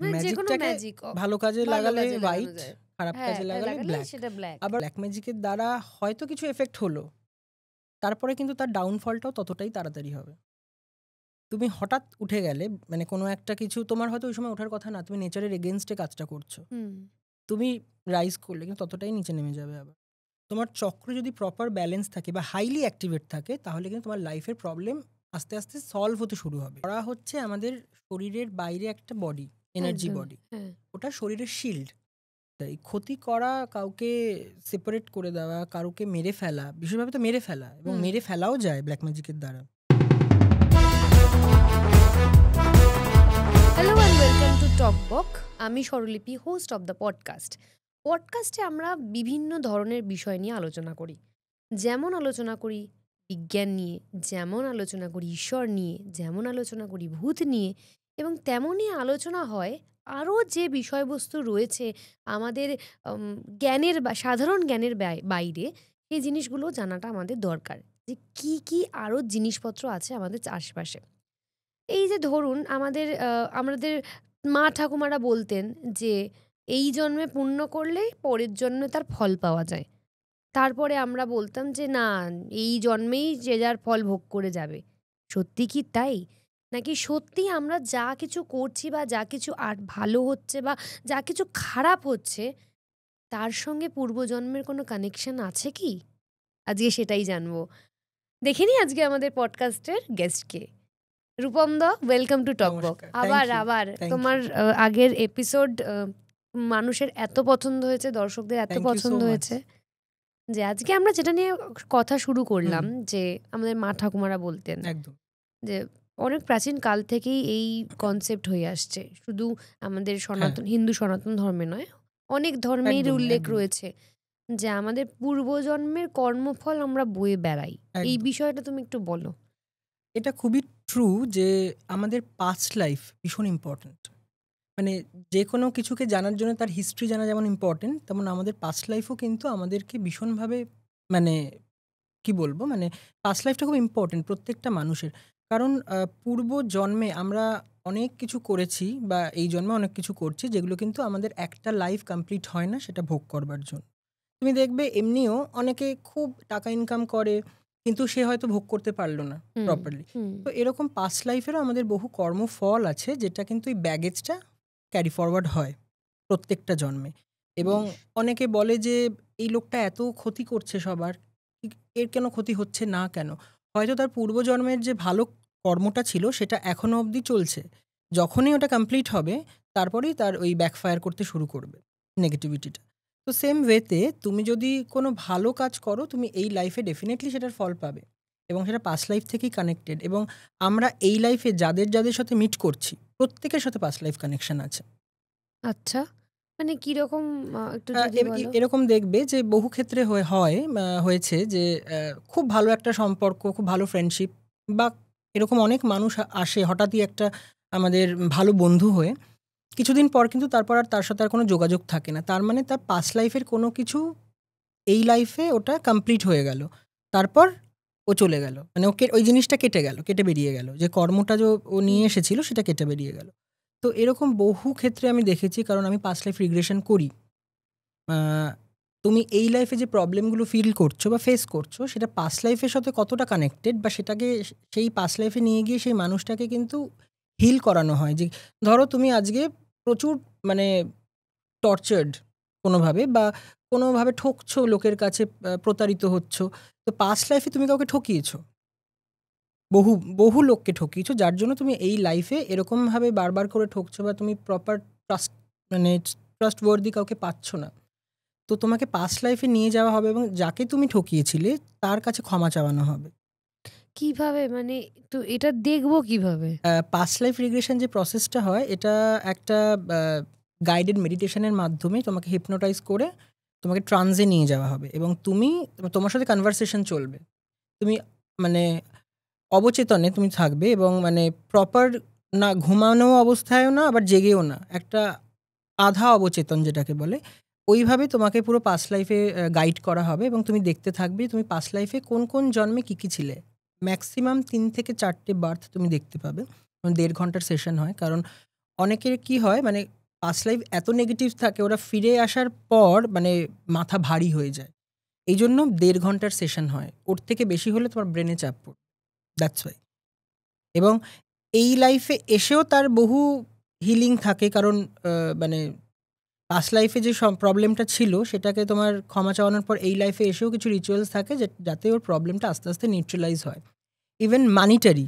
মানে যে কোনো ম্যাজিকটাকে ম্যাজিক ভালো কাজে ভালো লাগালে কাজে লাগানো হোয়াইট, যায়। খারাপ হ্যাঁ, কাজে লাগালে লাগালে ব্ল্যাক। সেটা ব্ল্যাক। আবার ব্ল্যাক ম্যাজিকের দ্বারা হয়তো কিছু এফেক্ট হলো, তারপরে কিন্তু তার ডাউনফলটাও ততটাই তাড়াতাড়ি হবে। তুমি হঠাৎ উঠে গেলে, মানে কোনো একটা কিছু তোমার হয়তো ওই সময় ওঠার কথা না, তুমি নেচারের এগেনস্টে কাজটা করছো, তুমি রাইজ করলে কিন্তু ততটাই নিচে নেমে যাবে। আবার তোমার চক্র যদি প্রপার ব্যালেন্স থাকে বা হাইলি অ্যাক্টিভেট থাকে, তাহলে কিন্তু তোমার লাইফের প্রবলেম আস্তে আস্তে সলভ হতে শুরু হবে। ওরা হচ্ছে আমাদের শরীরের বাইরে একটা বডি, এনার্জি একদম, বডি, হ্যাঁ। ওটা শরীরের শিল্ড। তাই ক্ষতি করা, কাউকে সেপারেট করে দেওয়া, কারোকে মেরে ফেলা, বিশেষভাবে তো মেরে ফেলা, এবং মেরে ফেলাও যায় ব্ল্যাক ম্যাজিকের দ্বারা। হ্যালো অ্যান্ড ওয়েলকাম টু টকবক। আমি স্বরলিপি, হোস্ট অব দ্য পডকাস্ট। পডকাস্টে আমরা বিভিন্ন ধরনের বিষয় নিয়ে আলোচনা করি। যেমন আলোচনা করি বিজ্ঞান নিয়ে, যেমন আলোচনা করি ঈশ্বর নিয়ে, যেমন আলোচনা করি ভূত নিয়ে, এবং তেমনই আলোচনা হয় আরও যে বিষয়বস্তু রয়েছে আমাদের জ্ঞানের বা সাধারণ জ্ঞানের বাইরে, সেই জিনিসগুলো জানাটা আমাদের দরকার, যে কি কি আরও জিনিসপত্র আছে আমাদের আশপাশে। এই যে ধরুন আমাদের মা ঠাকুমারা বলতেন যে এই জন্মে পুণ্য করলেই পরের জন্মে তার ফল পাওয়া যায়। তারপরে আমরা বলতাম যে না, এই জন্মেই যে যার ফল ভোগ করে যাবে। সত্যি কি তাই? নাকি সত্যি আমরা যা কিছু করছি বা যা কিছু আর ভালো হচ্ছে বা যা কিছু খারাপ হচ্ছে, তার সঙ্গে পূর্বজন্মের কোনো কানেকশন আছে কি? আজকে সেটাই জানবো। দেখে নিই আজকে আমাদের পডকাস্টের গেস্টকে। রূপম দা, ওয়েলকাম টু টকবক। নমস্কার। আবার থ্যাংক আবার ইউ। তোমার আগের এপিসোড মানুষের এত পছন্দ হয়েছে, দর্শকদের এত থ্যাংক ইউ সো পছন্দ মাচ। হয়েছে, যে আজকে আমরা যেটা নিয়ে কথা শুরু করলাম, হুম, যে আমাদের মা ঠাকুমারা বলতেন একদম। যে অনেক প্রাচীন কাল থেকেই এই কনসেপ্ট হয়ে আসছে, শুধু আমাদের হ্যাঁ, হিন্দু সনাতন ধর্মে নয়, অনেক ধর্মের একদমই, উল্লেখ একদমই, রয়েছে যে আমাদের পূর্বজন্মের কর্মফল আমরা বয়ে বেড়াই। এই একদম। বিষয়টা তুমি একটু বলো। এটা খুবই ট্রু যে আমাদের পাস্ট লাইফ ভীষণ ইম্পর্ট্যান্ট। মানে যে কোনো কিছুকে জানার জন্য তার হিস্ট্রি জানা যেমন ইম্পর্ট্যান্ট, তেমন আমাদের পাস্ট লাইফও কিন্তু আমাদেরকে ভীষণভাবে, মানে কি বলবো, মানে পাস্ট লাইফটা খুব ইম্পর্ট্যান্ট প্রত্যেকটা মানুষের। কারণ পূর্ব জন্মে আমরা অনেক কিছু করেছি বা এই জন্মে অনেক কিছু করছি, যেগুলো কিন্তু আমাদের একটা লাইফ কমপ্লিট হয় না সেটা ভোগ করবার জন্য। তুমি দেখবে এমনিও অনেকে খুব টাকা ইনকাম করে, কিন্তু সে হয়তো ভোগ করতে পারলো না হুম, প্রপারলি। হুম। তো এরকম পাস্ট লাইফেরও আমাদের বহু কর্মফল আছে, যেটা কিন্তু এই ব্যাগেজটা ক্যারি ফরওয়ার্ড হয় প্রত্যেকটা জন্মে। এবং বেশ। অনেকে বলে যে এই লোকটা এত ক্ষতি করছে সবার, এর কেন ক্ষতি হচ্ছে না কেন? হয়তো তার পূর্বজন্মের যে ভালো কর্মটা ছিল সেটা এখনো অবধি চলছে। যখনই ওটা কমপ্লিট হবে, তারপরেই তার ওই ব্যাকফায়ার করতে শুরু করবে নেগেটিভিটিটা। তো সেম ওয়েতে তুমি যদি কোনো ভালো কাজ করো, তুমি এই লাইফে ডেফিনেটলি সেটার ফল পাবে, এবং সেটা পাস্ট লাইফ থেকেই কানেক্টেড। এবং আমরা এই লাইফে যাদের যাদের সাথে মিট করছি, প্রত্যেকের সাথে পাস্ট লাইফ কানেকশন আছে। আচ্ছা, মানে কিরকম, একটু যদি বলো। এরকম দেখবে যে বহু ক্ষেত্রে হয়েছে যে খুব ভালো একটা সম্পর্ক, খুব ভালো ফ্রেন্ডশিপ, বা এরকম অনেক মানুষ আসে হঠাৎই একটা আমাদের ভালো বন্ধু হয়ে, কিছুদিন পর কিন্তু তারপর আর তার সাথে আর কোনো যোগাযোগ থাকে না। তার মানে তার পাস্ট লাইফের কোনো কিছু এই লাইফে ওটা কমপ্লিট হয়ে গেল, তারপর ও চলে গেল, মানে ওকে ওই জিনিসটা কেটে গেল, কেটে বেরিয়ে গেল, যে কর্মটা যে ও নিয়ে হুম। এসেছিল সেটা কেটে বেরিয়ে গেল। তো এরকম বহু ক্ষেত্রে আমি দেখেছি, কারণ আমি পাস্ট লাইফ রিগ্রেশন করি। তুমি এই লাইফে যে প্রবলেমগুলো ফিল করছো বা ফেস করছো, সেটা পাস্ট লাইফের সাথে কতটা কানেক্টেড, বা সেটাকে সেই পাস্ট লাইফে নিয়ে গিয়ে সেই মানুষটাকে কিন্তু হিল করানো হয়। যে ধরো তুমি আজকে প্রচুর, মানে টর্চার্ড কোনোভাবে, বা কোনোভাবে ঠকছো লোকের কাছে, প্রতারিত হচ্ছ। তো পাস্ট লাইফে তুমি কাউকে ঠকিয়েছো, বহু বহু লোককে ঠকিয়েছো, যার জন্য তুমি এই লাইফে এরকমভাবে বারবার করে ঠকছো, বা তুমি প্রপার ট্রাস্ট, মানে ট্রাস্টওয়ার্দি কাউকে পাচ্ছ না। তো তোমাকে পাস্ট লাইফে নিয়ে যাওয়া হবে, এবং যাকে তুমি ঠকিয়েছিলে তার কাছে ক্ষমা চাওয়ানো হবে। কিভাবে, মানে তো এটা দেখবো কিভাবে? পাস্ট লাইফ রিগ্রেশন যে প্রসেসটা হয়, এটা একটা গাইডেড মেডিটেশনের মাধ্যমে তোমাকে হিপনোটাইজ করে তোমাকে ট্রান্সে নিয়ে যাওয়া হবে, এবং তোমার সাথে কনভারসেশন চলবে। তুমি, মানে অবচেতনে তুমি থাকবে, এবং মানে প্রপার, না ঘুমানো অবস্থায়ও না, আবার জেগেও না, একটা আধা অবচেতন যেটাকে বলে, ওইভাবে তোমাকে পুরো পাস্ট লাইফে গাইড করা হবে, এবং তুমি দেখতে থাকবে তুমি পাস্ট লাইফে কোন কোন জন্মে কী কী ছিলে। ম্যাক্সিমাম 3 থেকে 4টে বার্থ তুমি দেখতে পাবে। 1.5 ঘন্টার সেশন হয়, কারণ অনেকের কি হয় মানে পাস্ট লাইফ এত নেগেটিভ থাকে, ওরা ফিরে আসার পর মানে মাথা ভারী হয়ে যায়। এই জন্য 1.5 ঘন্টার সেশন হয়, ওর থেকে বেশি হলে তোমার ব্রেনে চাপ পড়ে, দ্যাটস ওয়াই। এবং এই লাইফে এসেও তার বহু হিলিং থাকে, কারণ মানে পাস্ট লাইফে যে সব প্রবলেমটা ছিল সেটাকে তোমার ক্ষমা চাওয়ানোর পর এই লাইফে এসেও কিছু রিচুয়ালস থাকে যাতে ওর প্রবলেমটা আস্তে আস্তে নিউট্রালাইজ হয়। ইভেন মানিটারি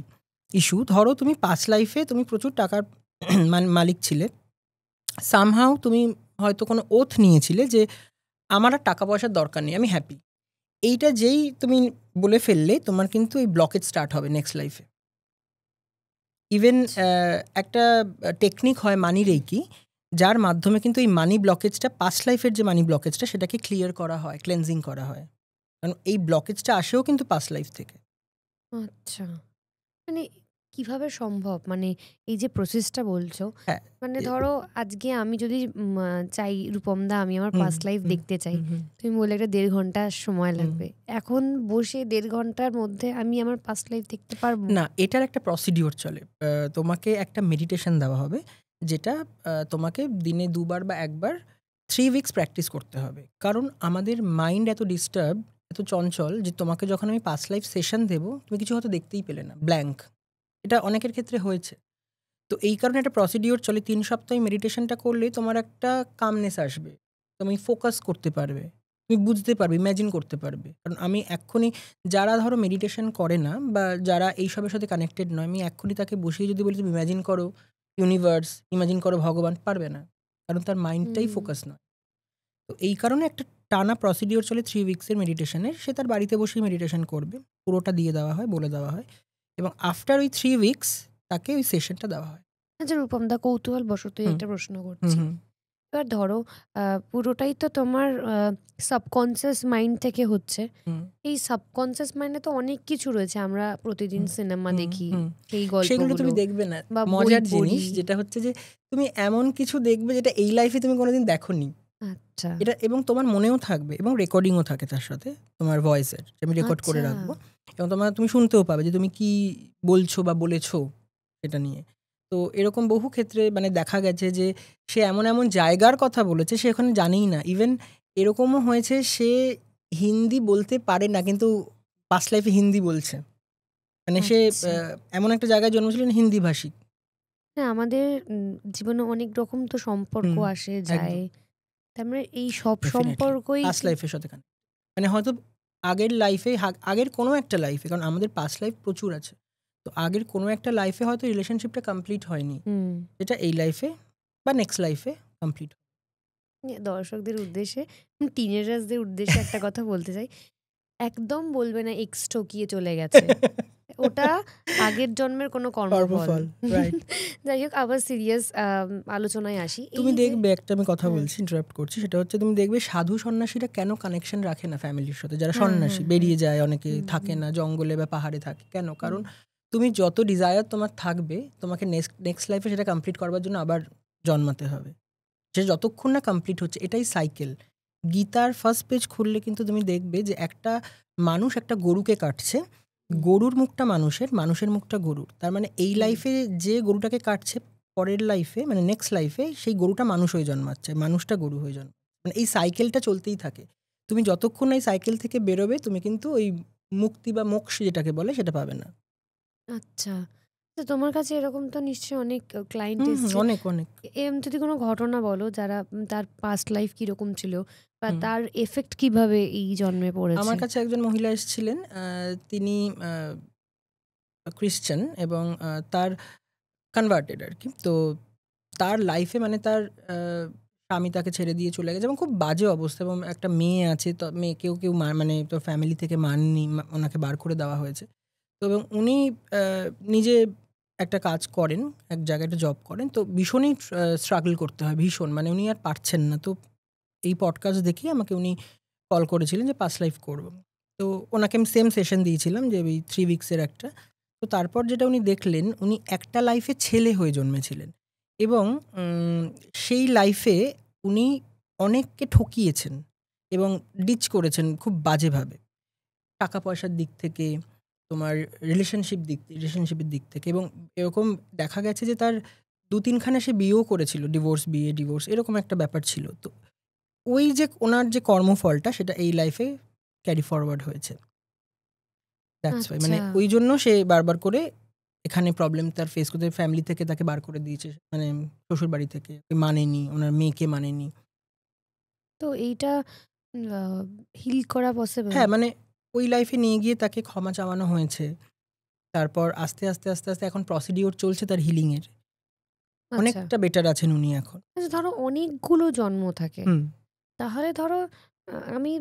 ইস্যু, ধরো তুমি পাস্ট লাইফে তুমি প্রচুর টাকার মালিক ছিলে, সামহাও তুমি হয়তো কোনো ওথ নিয়েছিলে যে আমার আর টাকা পয়সার দরকার নেই, আমি হ্যাপি। এইটা যেই তুমি বলে ফেললে তোমার কিন্তু এই ব্লকেজ স্টার্ট হবে নেক্সট লাইফে। ইভেন একটা টেকনিক হয় মানি রেকি, যার মাধ্যমে কিন্তু এই মানি ব্লকেজটা, পাস্ট লাইফের যে মানি ব্লকেজটা সেটাকে ক্লিয়ার করা হয়, ক্লেন্সিং করা হয়। কারণ এই ব্লকেজটা আসেও কিন্তু পাস্ট লাইফ থেকে। আচ্ছা, মানে কিভাবে সম্ভব? মানে এই যে প্রসেসটা বলছো, হ্যাঁ, মানে ধরো আজকে আমি যদি চাই রূপম দা আমি আমার পাস্ট লাইফ দেখতে চাই, তুমি বলে একটা 1.5 ঘন্টা সময় লাগবে, এখন বসে 1.5 ঘন্টার মধ্যে আমি আমার পাস্ট লাইফ দেখতে পারবো না, এটার একটা প্রসিডিওর চলে। তোমাকে একটা মেডিটেশন দেওয়া হবে, যেটা তোমাকে দিনে 2 বার বা 1 বার 3 উইকস প্র্যাকটিস করতে হবে। কারণ আমাদের মাইন্ড এত ডিস্টার্ব, এত চঞ্চল, যে তোমাকে যখন আমি পাস্ট লাইফ সেশন দেবো তুমি কিছু হয়তো দেখতেই পেলে না, ব্ল্যাঙ্ক। এটা অনেকের ক্ষেত্রে হয়েছে। তো এই কারণে একটা প্রসিডিওর চলে, 3 সপ্তাহ মেডিটেশনটা করলেই তোমার একটা কামনেস আসবে, তুমি ফোকাস করতে পারবে, তুমি বুঝতে পারবে, ইম্যাজিন করতে পারবে। কারণ আমি এক্ষুনি, যারা ধরো মেডিটেশন করে না বা যারা এইসবের সাথে কানেক্টেড নয়, আমি এক্ষুনি তাকে বসিয়ে যদি বলি তুমি ইম্যাজিন করো ইউনিভার্স, ইম্যাজিন করো ভগবান, পারবে না, কারণ তার মাইন্ডটাই ফোকাস নয়। তো এই কারণে একটা টানা প্রসিডিওর চলে 3 উইকসের মেডিটেশনের, সে তার বাড়িতে বসেই মেডিটেশন করবে, পুরোটা দিয়ে দেওয়া হয়, বলে দেওয়া হয়, এবং আফটার ওই 3 উইকস তাকে ওই সেশনটা দেওয়া হয়। আচ্ছা রূপম দা, কৌতূহল বশতই একটা প্রশ্ন করছি। এবার ধরো পুরোটাই তো তোমার সাবকনসিয়াস মাইন্ড থেকে হচ্ছে। এই সাবকনসিয়াস মাইন্ডে তো অনেক কিছু রয়েছে, আমরা প্রতিদিন সিনেমা দেখি, সেই সেগুলো তুমি গল্পগুলো দেখবে না। বা মজার বই জিনিস পড়ি। যেটা হচ্ছে যে তুমি এমন কিছু দেখবে যেটা এই লাইফে তুমি কোনোদিন দেখোনি। আচ্ছা এটা এবং তোমার মনেও থাকবে, এবং রেকর্ডিংও থাকে তার সাথে, তোমার ভয়েসের, আমি রেকর্ড করে আচ্ছা রাখবো, এবং তুমি শুনতেও পাবে যে তুমি কি বলছো বা বলেছো এটা নিয়ে। তো এরকম বহু ক্ষেত্রে মানে দেখা গেছে যে সে এমন এমন জায়গার কথা বলেছে সে ওখানে জানেই না। ইভেন এরকমও হয়েছে সে হিন্দি বলতে পারে না, কিন্তু পাস্ট লাইফে হিন্দি বলছে। মানে সে আচ্ছা। এমন একটা জায়গায় জন্মেছিলেন হিন্দি ভাষী। হ্যাঁ, আমাদের জীবনে অনেক রকম তো সম্পর্ক হুম, আসে যায়, একদম। তার মানে এই সব ডেফিনিটলি সম্পর্কই পাস্ট লাইফের সাথে মানে হয়তো আগের লাইফে, আগের কোনো একটা লাইফে, কারণ আমাদের পাস্ট লাইফ প্রচুর আছে, তো আগের কোনো একটা লাইফে হয়তো রিলেশনশিপটা কমপ্লিট হয়নি, হুম। যেটা এই লাইফে বা নেক্সট লাইফে কমপ্লিট। দর্শকদের উদ্দেশ্যে, টিনেজার্সদের উদ্দেশ্যে একটা কথা বলতে চাই, একদম বলবে না এক্স ঠকিয়ে চলে গেছে, ওটা আগের জন্মের কোনো কর্মফল। রাইট। যাই হোক, আবার সিরিয়াস আলোচনায় আসি। তুমি এই যে দেখবে, একটা আমি কথা হ্যাঁ, বলছি, ইন্টারাপ্ট করছি, সেটা হচ্ছে তুমি দেখবে সাধু সন্ন্যাসীরা কেন কানেকশন রাখে না ফ্যামিলির সাথে, যারা হ্যাঁ, সন্ন্যাসী হ্যাঁ, বেরিয়ে যায়, অনেকে হুম, থাকে হুম, না, জঙ্গলে বা পাহাড়ে থাকে কেন, কারণ হুম। তুমি যত ডিজায়ার তোমার থাকবে তোমাকে নেক্সট লাইফে সেটা কমপ্লিট করবার জন্য আবার জন্মাতে হবে, সে যতক্ষণ না কমপ্লিট হচ্ছে, এটাই সাইকেল। গীতার ফার্স্ট পেজ খুললে কিন্তু তুমি দেখবে যে একটা মানুষ একটা গরুকে কাটছে, গরুর মুখটা মানুষের, মানুষের মুখটা গরুর, তার মানে এই লাইফে যে গরুটাকে কাটছে পরের লাইফে মানে নেক্সট লাইফে সেই গরুটা মানুষ হয়ে জন্মাচ্ছে, মানুষটা গরু হয়ে জন্মাচ্ছে, মানে এই সাইকেলটা চলতেই থাকে। তুমি যতক্ষণ এই সাইকেল থেকে বেরোবে তুমি কিন্তু ওই মুক্তি বা মোক্ষ যেটাকে বলে সেটা পাবে না। আচ্ছা, তো তোমার কাছে এরকম তো নিশ্চয়ই অনেক ক্লায়েন্ট এসছে, অনেক অনেক। এরকম যদি কোনো ঘটনা বলো যারা তার পাস্ট লাইফ কিরকম ছিল বা হুম। তার এফেক্ট কিভাবে এই জন্মে পড়েছে। আমার কাছে একজন মহিলা এসেছিলেন, তিনি ক্রিশ্চান, এবং তার কনভার্টেড আর কি। তো তার লাইফে মানে তার স্বামী তাকে ছেড়ে দিয়ে চলে গেছে এবং খুব বাজে অবস্থা, এবং একটা মেয়ে আছে, তো মেয়েকেও কেউ মানে তো ফ্যামিলি থেকে মাননি, ওনাকে বার করে দেওয়া হয়েছে। তো এবং উনি নিজে একটা কাজ করেন, এক জায়গায় একটা জব করেন, তো ভীষণই স্ট্রাগল করতে হয়, ভীষণ, মানে উনি আর পারছেন না। তো এই পডকাস্ট দেখেই আমাকে উনি কল করেছিলেন যে পাস্ট লাইফ করবো। তো ওনাকে আমি সেম সেশন দিয়েছিলাম, যে ওই 3 উইকসের একটা। তো তারপর যেটা উনি দেখলেন, উনি একটা লাইফে ছেলে হয়ে জন্মেছিলেন, এবং সেই লাইফে উনি অনেককে ঠকিয়েছেন এবং ডিচ করেছেন খুব বাজেভাবে, টাকা পয়সার দিক থেকে, তোমার রিলেশনশিপের দিক থেকে, এবং এরকম দেখা গেছে যে তার 2-3খানে সে বিয়েও করেছিল, ডিভোর্স এরকম একটা ব্যাপার ছিল। তো ওই যে ওনার যে কর্মফলটা সেটা এই লাইফে ক্যারি ফরওয়ার্ড হয়েছে। দ্যাটস ওয়াই, মানে আচ্ছা। ওই জন্য সে বারবার করে এখানে প্রবলেম তার ফেস করতে, ফ্যামিলি থেকে তাকে বার করে দিয়েছে, মানে শ্বশুর বাড়ি থেকে মানেনি, ওনার মেয়েকে মানেনি। তো এইটা হিল করা পসিবল? হ্যাঁ, মানে ওই লাইফে নিয়ে গিয়ে তাকে ক্ষমা চাওয়ানো হয়েছে। তারপর আস্তে আস্তে এখন প্রসিডিওর চলছে তার হিলিং এর। আচ্ছা। অনেকটা বেটার আছেন উনি এখন। আচ্ছা, ধরো অনেকগুলো জন্ম থাকে। হুম, তাহলে ধরো আমি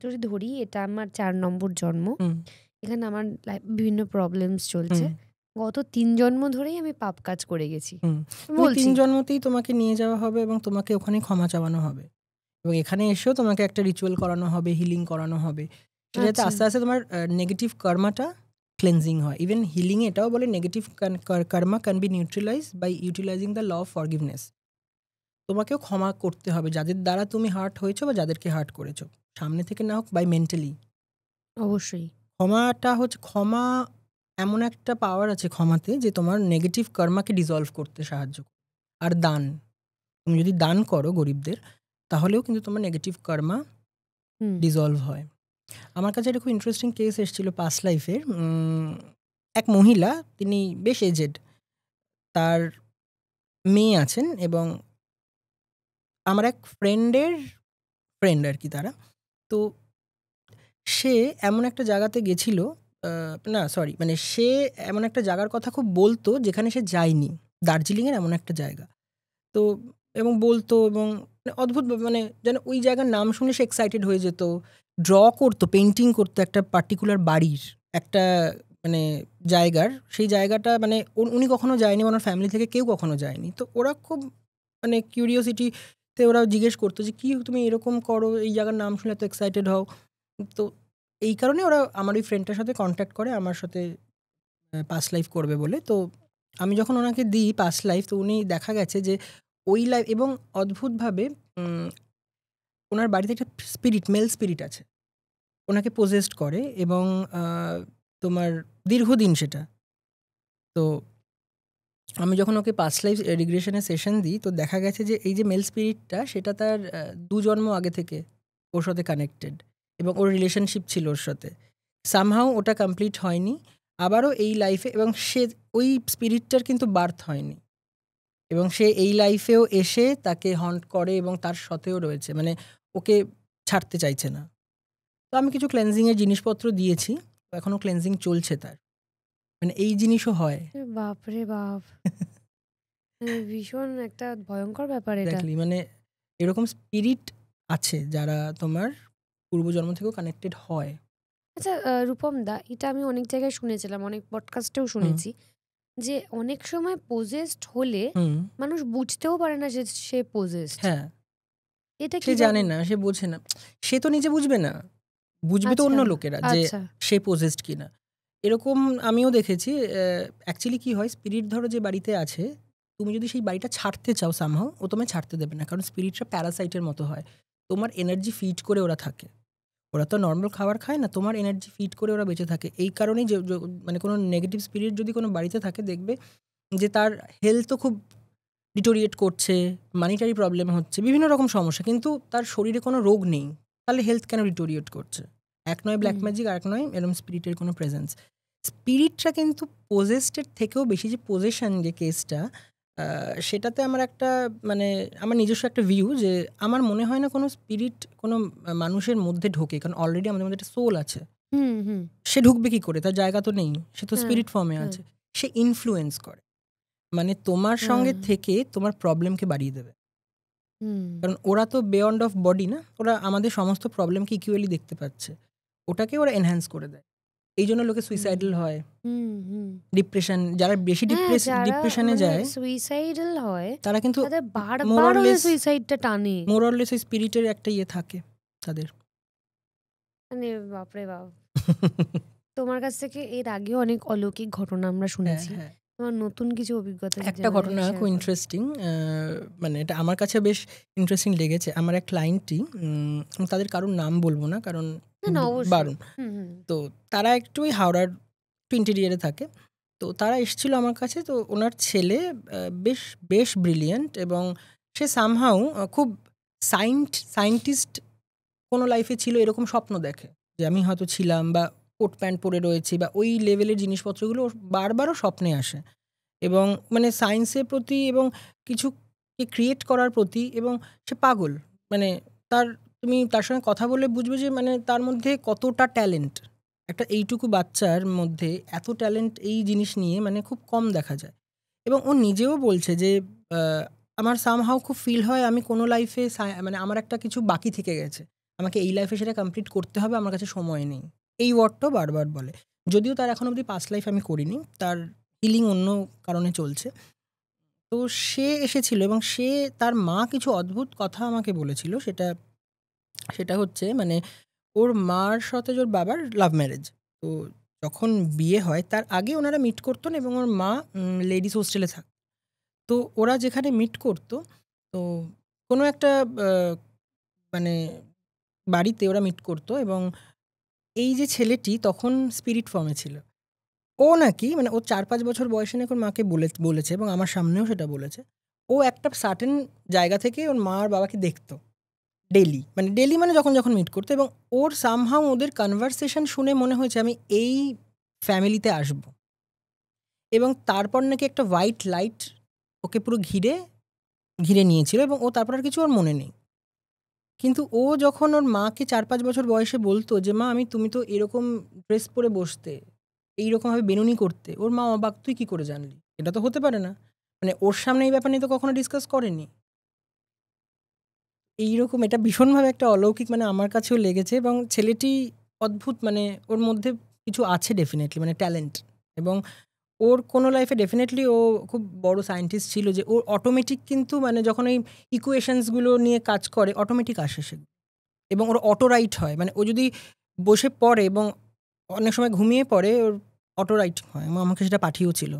যদি ধরি এটা আমার ৪ নম্বর জন্ম। হুম, এখানে আমার বিভিন্ন প্রবলেমস চলছে। হুম, গত ৩ জন্ম ধরেই আমি পাপ কাজ করে গেছি। হুম। ওই ৩ বলছি। জন্মতেই তোমাকে নিয়ে যাওয়া হবে এবং তোমাকে ওখানে ক্ষমা চাওয়ানো হবে। এবং এখানে এসেও তোমাকে একটা রিচুয়াল করানো হবে, হিলিং করানো হবে। সেটা যাতে আচ্ছা, আস্তে আস্তে তোমার নেগেটিভ কর্মাটা ক্লেন্সিং হয়। ইভেন হিলিং এটাও বলে negative karma can be neutralise by utilising the law of forgiveness. তোমাকেও ক্ষমা করতে হবে যাদের দ্বারা তুমি হার্ট হয়েছো বা যাদেরকে হার্ট করেছো, সামনে থেকে না হোক বাই মেন্টালি। অবশ্যই। ক্ষমাটা হচ্ছে, ক্ষমা এমন একটা পাওয়ার আছে ক্ষমাতে যে তোমার নেগেটিভ কর্মাকে ডিসলভ করতে সাহায্য করে। আর দান, তুমি যদি দান করো গরিবদের, তাহলেও কিন্তু তোমার নেগেটিভ কর্মা হুম, ডিসলভ হয়। আমার কাছে একটা খুব ইন্টারেস্টিং কেস এসেছিল পাস্ট লাইফের। এক মহিলা, তিনি বেশ এজেড, তার মেয়ে আছেন এবং আমার এক ফ্রেন্ডের ফ্রেন্ড আর কি তারা। তো সে এমন একটা জায়গাতে গেছিল, না সরি, মানে সে এমন একটা জায়গার কথা খুব বলতো যেখানে সে যায়নি, দার্জিলিংয়ের এমন একটা জায়গা। তো এবং বলতো এবং অদ্ভুত মানে যেন ওই জায়গার নাম শুনে সে এক্সাইটেড হয়ে যেত, ড্র করতো, পেন্টিং করতো একটা পার্টিকুলার বাড়ির একটা মানে জায়গার, সেই জায়গাটা মানে উনি কখনো যায়নি, ওনার ফ্যামিলি থেকে কেউ কখনো যায়নি। তো ওরা খুব মানে কিউরিওসিটিতে ওরা জিজ্ঞেস করতো যে কি তুমি এরকম করো, এই জায়গার নাম শুনে এত এক্সাইটেড হও। তো এই কারণে ওরা আমার ওই ফ্রেন্ডটার সাথে কন্ট্যাক্ট করে আমার সাথে পাস্ট লাইফ করবে বলে। তো আমি যখন ওনাকে দিই পাস্ট লাইফ, তো উনি দেখা গেছে যে ওই লাইফ এবং অদ্ভুতভাবে ওনার বাড়িতে একটা স্পিরিট, মেল স্পিরিট আছে, ওনাকে পোজেসড করে এবং তোমার দীর্ঘদিন সেটা। তো আমি যখন ওকে পাস্ট লাইফ রিগ্রেশনের সেশন দিই, তো দেখা গেছে যে এই যে মেল স্পিরিটটা সেটা তার ২ জন্ম আগে থেকে ওর সাথে কানেক্টেড এবং ওর রিলেশনশিপ ছিল ওর সাথে। সামহাউ ওটা কমপ্লিট হয়নি আবারও এই লাইফে, এবং সে ওই স্পিরিটটার কিন্তু বার্থ হয়নি এবং সে এই লাইফেও এসে তাকে হন্ট করে এবং তার সাথেও রয়েছে, মানে ওকে ছাড়তে চাইছে না। তো আমি কিছু ক্লেনজিংয়ের জিনিসপত্র দিয়েছি, এখনও ক্লেনজিং চলছে তার, মানে এই জিনিসও হয়। বাপরে বাপ! মানে ভীষণ একটা ভয়ঙ্কর ব্যাপার এটা। এক্স্যাক্টলি, মানে এরকম স্পিরিট আছে যারা তোমার পূর্বজন্ম থেকেও কানেক্টেড হয়। আচ্ছা, রূপম দা, এটা আমি অনেক জায়গায় শুনেছিলাম, অনেক পডকাস্টেও হুম, শুনেছি যে অনেক সময় possessed হলে হুম, মানুষ বুঝতেও পারে না যে সে possessed। হ্যাঁ, এটা সে জানে কিভাবে? না, সে বোঝে না। সে তো নিজে বুঝবে না, বুঝবে তো আচ্ছা, অন্য লোকেরা যে আচ্ছা। সে পোজেসড কিনা। এরকম আমিও দেখেছি। অ্যাকচুয়ালি কি হয়, স্পিরিট ধরো যে বাড়িতে আছে, তুমি যদি সেই বাড়িটা ছাড়তে চাও সামহাও, ও তোমায় ছাড়তে দেবে না, কারণ স্পিরিটরা প্যারাসাইটের মতো হয়। তোমার এনার্জি ফিড করে ওরা থাকে, ওরা তো নর্মাল খাবার খায় না, তোমার এনার্জি ফিড করে ওরা বেঁচে থাকে। এই কারণেই যে মানে কোনো নেগেটিভ স্পিরিট যদি কোনো বাড়িতে থাকে, দেখবে যে তার হেলথও খুব ডিটোরিয়েট করছে, মানিটারি প্রবলেম হচ্ছে, বিভিন্ন রকম সমস্যা, কিন্তু তার শরীরে কোনো রোগ নেই। তাহলে হেলথ কেন ডিটোরিয়েট করছে? এক নয় ব্ল্যাক হুম, ম্যাজিক, আর এক নয় এরকম স্পিরিটের কোনো প্রেজেন্স। স্পিরিটটা কিন্তু পোজেসডের থেকেও বেশি, যে পোজেশন যে কেসটা, সেটাতে আমার একটা মানে আমার নিজস্ব একটা ভিউ, যে আমার মনে হয় না কোনো স্পিরিট কোনো মানুষের মধ্যে ঢোকে, কারণ অলরেডি আমাদের মধ্যে একটা সোল আছে। হুম, হুম। সে ঢুকবে কি করে? তার জায়গা তো নেই, সে তো হ্যাঁ, স্পিরিট ফর্মে হ্যাঁ, আছে। সে ইনফ্লুয়েন্স করে, মানে তোমার হ্যাঁ। সঙ্গে থেকে তোমার প্রবলেমকে বাড়িয়ে দেবে। হুম, কারণ ওরা তো বিয়ন্ড অফ বডি না, ওরা আমাদের সমস্ত প্রবলেমকে ইকুয়ালি দেখতে পাচ্ছে, ওটাকে ওরা এনহ্যান্স করে দেয়। এই জন্য লোকে হুম, সুইসাইডাল হয়, হুম, হুম। ডিপ্রেশন, যারা বেশি হ্যাঁ, যারা ডিপ্রেশনে মানে যায় সুইসাইডাল হয় তারা কিন্তু তাদের মোর বারবার অর ওদের লেস সুইসাইডটা টানে। ওই স্পিরিটের একটা ইয়ে থাকে তাদের। মানে বাপরে বাপ! তোমার কাছ থেকে এর আগেও অনেক অলৌকিক ঘটনা আমরা হ্যাঁ, শুনেছি। হ্যাঁ। তোমার নতুন কিছু অভিজ্ঞতা যদি একটা আমাদের ঘটনা সাথে শেয়ার খুব করো। ইন্টারেস্টিং, মানে এটা আমার কাছে বেশ ইন্টারেস্টিং লেগেছে। আমার এক ক্লায়েন্টই, তাদের কারোর নাম বলবো না কারণ না, না, অবশ্যই। বারণ। হুম, হুম। তো তারা একটু ওই হাওড়ার একটু ইন্টেরিয়ারে থাকে। তো তারা এসেছিল আমার কাছে। তো ওনার ছেলে বেশ বেশ ব্রিলিয়েন্ট, এবং সে সামহাউ খুব সায়েন্টিস্ট কোনো লাইফে ছিল এরকম স্বপ্ন দেখে যে আমি হয়তো ছিলাম, বা কোট প্যান্ট পরে রয়েছি, বা ওই লেভেলের জিনিসপত্রগুলো ওর বারবারও স্বপ্নে আসে। এবং মানে সায়েন্সের প্রতি এবং কিছুকে ক্রিয়েট করার প্রতি, এবং সে পাগল। মানে তুমি তার সঙ্গে কথা বলে বুঝবে যে মানে তার মধ্যে কতটা ট্যালেন্ট। একটা এইটুকু বাচ্চার মধ্যে এত ট্যালেন্ট এই জিনিস নিয়ে মানে খুব কম দেখা যায়। এবং ও নিজেও বলছে যে আমার সামহাউ খুব ফিল হয় আমি কোনো লাইফে মানে আমার একটা কিছু বাকি থেকে গেছে, আমাকে এই লাইফে সেটা কমপ্লিট করতে হবে, আমার কাছে সময় নেই। এই ওয়ার্ডটাও বারবার বলে। যদিও তার এখন অবধি পাস্ট লাইফ আমি করিনি, তার হিলিং অন্য কারণে চলছে। তো সে এসেছিল, এবং তার মা কিছু অদ্ভুত কথা আমাকে বলেছিল। সেটা হচ্ছে মানে ওর মার সাথে ওর বাবার লাভ ম্যারেজ। তো যখন বিয়ে হয় তার আগে ওনারা মিট করতেন, এবং ওর মা লেডিস হোস্টেলে থাক। তো ওরা যেখানে মিট করতো, তো কোনো একটা মানে বাড়িতে ওরা মিট করতো, এবং এই যে ছেলেটি তখন স্পিরিট ফর্মে ছিল। ও নাকি মানে ও 4-5 বছর বয়সে নাকি ওর মাকে বলেছে, এবং আমার সামনেও সেটা বলেছে। ও একটা সার্টেন জায়গা থেকে ওর মা আর বাবাকে দেখতো ডেলি মানে যখন যখন মিট করতো, এবং ওর সামহাউ ওদের কনভারসেশন শুনে মনে হয়েছে আমি এই ফ্যামিলিতে আসব। এবং তারপর নাকি একটা হোয়াইট লাইট ওকে পুরো ঘিরে নিয়েছিল, এবং ও তারপর আর কিছু ওর মনে নেই। কিন্তু ও যখন ওর মাকে 4-5 বছর বয়সে বলতো যে মা তুমি তো এরকম ড্রেস পরে বসতে, এইরকমভাবে বেনুনি করতে, ওর মা অবাক, তুই কি করে জানলি? এটা তো হতে পারে না। মানে ওর সামনে এই ব্যাপার নিয়ে তো কখনো ডিসকাস করেনি। এইরকম এটা ভীষণভাবে একটা অলৌকিক মানে আমার কাছেও লেগেছে। এবং ছেলেটি অদ্ভুত, মানে ওর মধ্যে কিছু আছে ডেফিনেটলি, মানে ট্যালেন্ট। এবং ওর কোনো লাইফে ডেফিনেটলি ও খুব বড় সায়েন্টিস্ট ছিল, যে ওর অটোমেটিক কিন্তু মানে যখন ওই ইকুয়েশনসগুলো নিয়ে কাজ করে অটোমেটিক আসে সেগুলো, এবং ওর অটো রাইট হয়। মানে ও যদি বসে পড়ে এবং অনেক সময় ঘুমিয়ে পড়ে, ওর অটো রাইট হয়, এবং আমাকে সেটা পাঠিয়েও ছিল।